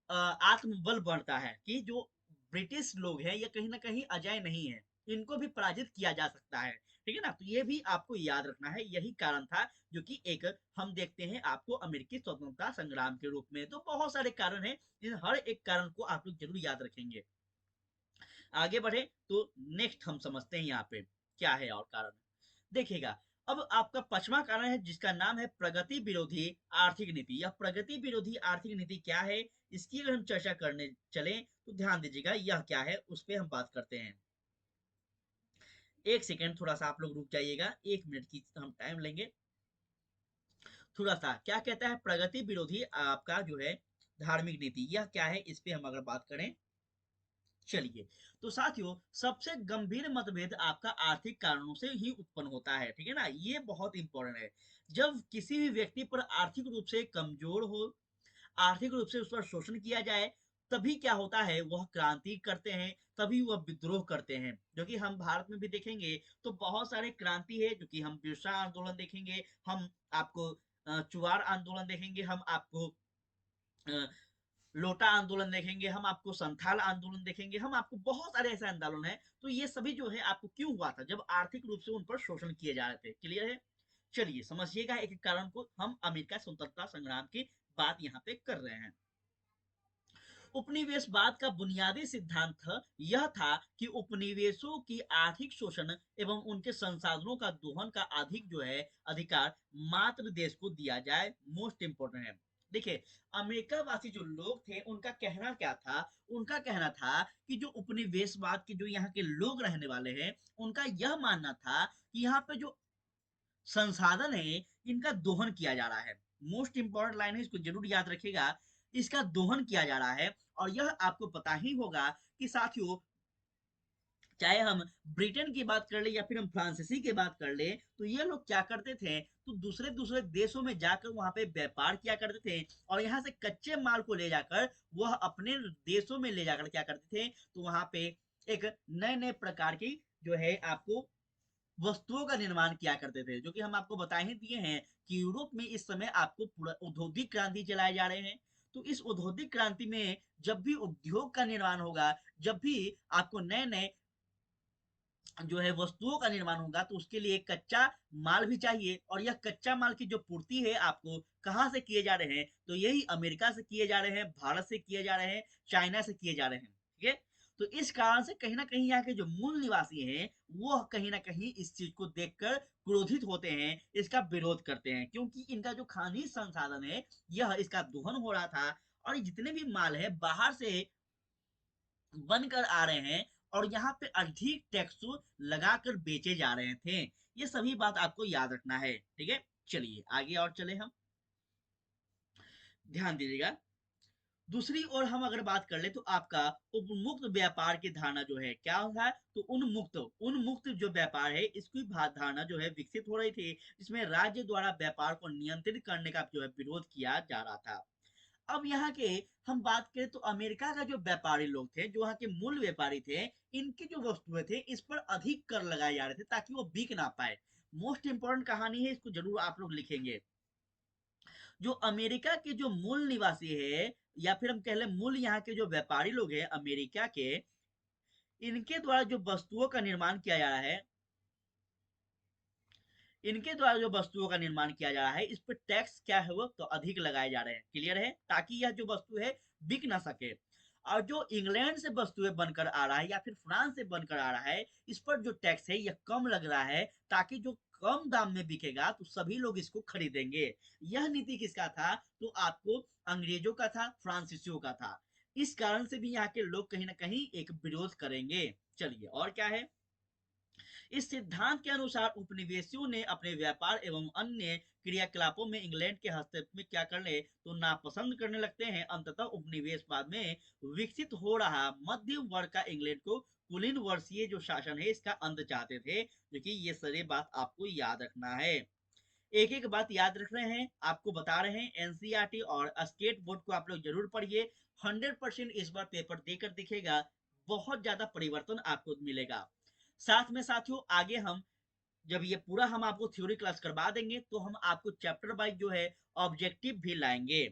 आत्मबल बढ़ता है कि जो ब्रिटिश लोग हैं ये कहीं ना कहीं अजय नहीं है, इनको भी पराजित किया जा सकता है। ठीक है ना, तो ये भी आपको याद रखना है। यही कारण था जो कि एक हम देखते हैं आपको अमेरिकी स्वतंत्रता संग्राम के रूप में। तो बहुत सारे कारण हैं, इन हर एक कारण को आप लोग जरूर याद रखेंगे। आगे बढ़े तो नेक्स्ट हम समझते हैं यहाँ पे क्या है और कारण। देखिएगा, अब आपका पांचवा कारण है जिसका नाम है प्रगति विरोधी आर्थिक नीति। यह प्रगति विरोधी आर्थिक नीति क्या है, इसकी अगर हम चर्चा करने चले तो ध्यान दीजिएगा यह क्या है, उस पर हम बात करते हैं। एक सेकेंड, थोड़ा सा आप लोग रुक जाइएगा, 1 मिनट की हम टाइम लेंगे। थोड़ा सा क्या कहता है प्रगति विरोधी आपका जो है धार्मिक नीति, यह क्या है, इस पे हम अगर बात करें। चलिए, तो साथियों सबसे गंभीर मतभेद आपका आर्थिक कारणों से ही उत्पन्न होता है। ठीक है ना, ये बहुत इंपॉर्टेंट है। जब किसी भी व्यक्ति पर आर्थिक रूप से कमजोर हो, आर्थिक रूप से उस पर शोषण किया जाए, तभी क्या होता है, वह क्रांति करते हैं, तभी वह विद्रोह करते हैं। जो कि हम भारत में भी देखेंगे तो बहुत सारे क्रांति है, जो कि हम बिरसा आंदोलन देखेंगे, हम आपको चुआर आंदोलन देखेंगे, हम आपको लोटा आंदोलन देखेंगे, हम आपको संथाल आंदोलन देखेंगे, हम आपको बहुत सारे ऐसे आंदोलन है। तो ये सभी जो है आपको क्यों हुआ था, जब आर्थिक रूप से उन पर शोषण किए जा रहे थे। क्लियर है, चलिए समझिएगा एक एक कारण को। हम अमेरिका स्वतंत्रता संग्राम की बात यहाँ पे कर रहे हैं। उपनिवेशवाद का बुनियादी सिद्धांत यह था कि उपनिवेशों की आर्थिक शोषण एवं उनके संसाधनों का दोहन का अधिक जो है अधिकार मात्र देश को दिया जाए। मोस्ट इंपोर्टेंट है। देखिए, अमेरिका वासी जो लोग थे उनका कहना क्या था? उनका कहना था कि जो उपनिवेशवाद के जो यहाँ के लोग रहने वाले हैं, उनका यह मानना था कि यहाँ पे जो संसाधन है इनका दोहन किया जा रहा है। मोस्ट इंपॉर्टेंट लाइन है, इसको जरूर याद रखिएगा। इसका दोहन किया जा रहा है। और यह आपको पता ही होगा कि साथियों, चाहे हम ब्रिटेन की बात कर ले या फिर हम फ्रांसीसी की बात कर ले, तो ये लोग क्या करते थे, तो दूसरे दूसरे देशों में जाकर वहां पे व्यापार किया करते थे और यहाँ से कच्चे माल को ले जाकर वह अपने देशों में ले जाकर क्या करते थे, तो वहां पे एक नए नए प्रकार की जो है आपको वस्तुओं का निर्माण किया करते थे। जो कि हम आपको बता ही दिए हैं कि यूरोप में इस समय आपको पूरा औद्योगिक क्रांति चलाए जा रहे हैं। तो इस औद्योगिक क्रांति में जब भी उद्योग का निर्माण होगा, जब भी आपको नए नए जो है वस्तुओं का निर्माण होगा, तो उसके लिए कच्चा माल भी चाहिए। और यह कच्चा माल की जो पूर्ति है आपको कहाँ से किए जा रहे हैं, तो यही अमेरिका से किए जा रहे हैं, भारत से किए जा रहे हैं, चाइना से किए जा रहे हैं। ठीक है। तो इस कारण से कहीं ना कहीं यहाँ के जो मूल निवासी हैं वो कहीं ना कहीं इस चीज को देखकर क्रोधित होते हैं, इसका विरोध करते हैं, क्योंकि इनका जो खनिज संसाधन है यह इसका दोहन हो रहा था। और जितने भी माल है बाहर से बनकर आ रहे हैं और यहाँ पे अधिक टैक्स लगाकर बेचे जा रहे थे। ये सभी बात आपको याद रखना है। ठीक है, चलिए आगे और चले हम, ध्यान दीजिएगा। दूसरी ओर हम अगर बात कर ले तो आपका उपमुक्त व्यापार की धारणा जो है क्या है, तो उन्मुक्त जो व्यापार है इसकी धारणा जो है विकसित हो रही थी, जिसमें राज्य द्वारा व्यापार को नियंत्रित करने का जो है विरोध किया जा रहा था। अब यहाँ के हम बात करें तो अमेरिका का जो व्यापारी लोग थे, जो वहाँ के मूल व्यापारी थे, इनकी जो वस्तुएं थे इस पर अधिक कर लगाए जा रहे थे ताकि वो बिक ना पाए। मोस्ट इंपोर्टेंट कहानी है, इसको जरूर आप लोग लिखेंगे। जो अमेरिका के जो मूल निवासी है या फिर हम कह लें मूल यहाँ के जो व्यापारी लोग हैं अमेरिका के, इनके द्वारा जो वस्तुओं का निर्माण किया जा रहा है, इनके द्वारा जो वस्तुओं का निर्माण किया जा रहा है इस पर टैक्स क्या है वो तो अधिक लगाए जा रहे हैं। क्लियर है, ताकि यह जो वस्तु है बिक ना सके। और जो इंग्लैंड से वस्तुएं बनकर आ रहा है या फिर फ्रांस से बनकर आ रहा है, इस पर जो टैक्स है यह कम लग रहा है, ताकि जो कम दाम में बिकेगा तो सभी लोग इसको खरीदेंगे। यह नीति किसका था, तो आपको अंग्रेजों का था, फ्रांसीसियों का था। इस कारण से भी यहाँ के लोग कहीं ना कहीं एक विरोध करेंगे। चलिए और क्या है, इस सिद्धांत के अनुसार उपनिवेशियों ने अपने व्यापार एवं अन्य क्रियाकलापों में इंग्लैंड के हस्तक्षेप में क्या करने तो नापसंद करने लगते हैं। अंततः उपनिवेशवाद में विकसित हो रहा मध्य वर्ग का इंग्लैंड को कुलीन वर्षीय जो शासन है इसका अंत चाहते थे। जो कि ये सारी बात आपको याद रखना है। एक एक बात याद रख रहे हैं, आपको बता रहे हैं। एनसीईआरटी और स्टेट बोर्ड को आप लोग जरूर पढ़िए। 100% इस बार पेपर देकर दिखेगा, बहुत ज्यादा परिवर्तन आपको मिलेगा। साथ में साथियों आगे हम जब ये पूरा हम आपको थ्योरी क्लास करवा देंगे तो हम आपको चैप्टर वाइज जो है ऑब्जेक्टिव भी लाएंगे।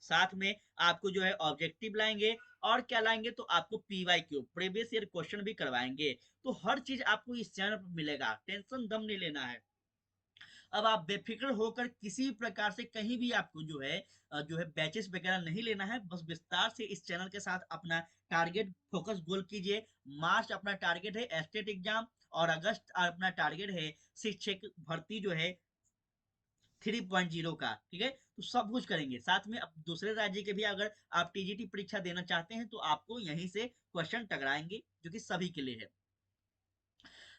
साथ में आपको जो है ऑब्जेक्टिव लाएंगे और क्या लाएंगे, तो आपको पीवाईक्यू प्रीवियस ईयर क्वेश्चन भी करवाएंगे। तो हर चीज आपको इस चैनल पर मिलेगा, टेंशन दम नहीं लेना है। अब आप बेफिक्र होकर किसी प्रकार से कहीं भी आपको जो है बैचेस वगैरह नहीं लेना है। बस विस्तार से इस चैनल के साथ अपना टारगेट फोकस गोल कीजिए। मार्च अपना टारगेट है एस्टेट एग्जाम और अगस्त अपना टारगेट है शिक्षक भर्ती जो है 3.0 का। ठीक है, तो सब कुछ करेंगे। साथ में अब दूसरे राज्य के भी अगर आप टीजीटी परीक्षा देना चाहते हैं तो आपको यहीं से क्वेश्चन टकराएंगे, जो कि सभी के लिए है।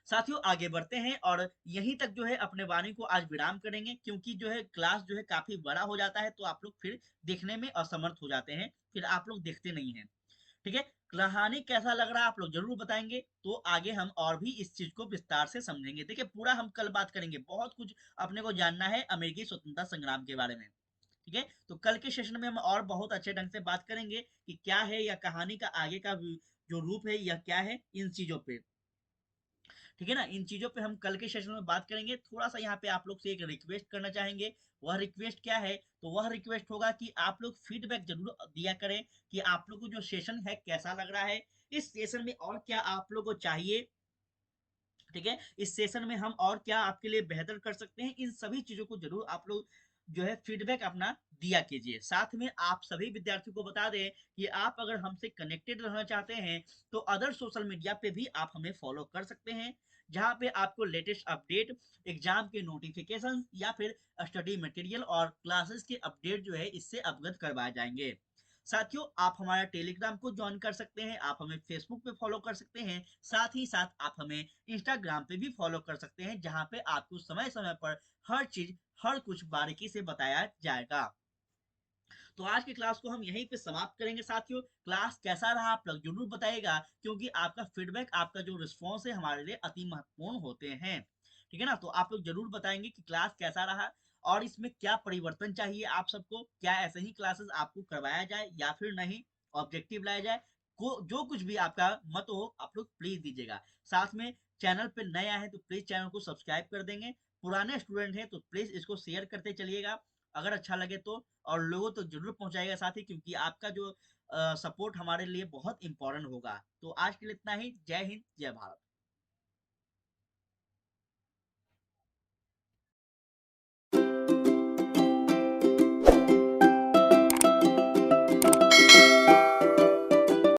साथियों आगे बढ़ते हैं और यहीं तक जो है अपने वाणी को आज विराम करेंगे, क्योंकि जो है क्लास जो है काफी बड़ा हो जाता है तो आप लोग फिर देखने में असमर्थ हो जाते हैं, फिर आप लोग देखते नहीं हैं। ठीक है, कहानी कैसा लग रहा है आप लोग जरूर बताएंगे, तो आगे हम और भी इस चीज को विस्तार से समझेंगे। देखिए पूरा हम कल बात करेंगे, बहुत कुछ अपने को जानना है अमेरिकी स्वतंत्रता संग्राम के बारे में। ठीक है, तो कल के सेशन में हम और बहुत अच्छे ढंग से बात करेंगे कि क्या है यह कहानी का आगे का जो रूप है यह क्या है इन चीजों पे। ठीक है ना, इन चीजों पे हम कल के सेशन में बात करेंगे। थोड़ा सा यहाँ पे आप लोग से एक रिक्वेस्ट करना चाहेंगे। वह रिक्वेस्ट क्या है, तो वह रिक्वेस्ट होगा कि आप लोग फीडबैक जरूर दिया करें कि आप लोग को जो सेशन है कैसा लग रहा है, इस सेशन में और क्या आप लोग को चाहिए। ठीक है, इस सेशन में हम और क्या आपके लिए बेहतर कर सकते हैं, इन सभी चीजों को जरूर आप लोग जो है फीडबैक अपना दिया कीजिए। साथ में आप सभी विद्यार्थियों को बता दें कि आप अगर हमसे कनेक्टेड रहना चाहते हैं तो अदर सोशल मीडिया पे भी आप हमें फॉलो कर सकते हैं, जहां पे आपको लेटेस्ट अपडेट, एग्जाम के नोटिफिकेशन या फिर स्टडी मटेरियल और क्लासेस के अपडेट जो है इससे अवगत करवाए जाएंगे। साथियों, आप हमारा टेलीग्राम को ज्वाइन कर सकते हैं, आप हमें फेसबुक पे फॉलो कर सकते हैं, साथ ही साथ आप हमें इंस्टाग्राम पे भी फॉलो कर सकते हैं, जहां पे आपको समय समय पर हर चीज, हर कुछ बारीकी से बताया जाएगा। तो आज की क्लास को हम यहीं पे समाप्त करेंगे साथियों। क्लास कैसा रहा आप लोग जरूर बताइएगा, क्योंकि आपका फीडबैक, आपका जो रिस्पॉन्स है हमारे लिए अति महत्वपूर्ण होते हैं। ठीक है ना? तो आप लोग जरूर बताएंगे कि क्लास कैसा रहा और इसमें क्या परिवर्तन चाहिए आप सबको, क्या ऐसे ही क्लासेस आपको करवाया जाए या फिर नहीं, ऑब्जेक्टिव लाया जाए, को जो कुछ भी आपका मत हो आप लोग प्लीज दीजिएगा। साथ में चैनल पे नए आए हैं तो प्लीज चैनल को सब्सक्राइब कर देंगे, पुराने स्टूडेंट हैं तो प्लीज इसको शेयर करते चलिएगा अगर अच्छा लगे तो, और लोगों तो जरूर पहुंचाएगा साथ ही, क्योंकि आपका जो सपोर्ट हमारे लिए बहुत इंपॉर्टेंट होगा। तो आज के लिए इतना ही। जय हिंद, जय भारत।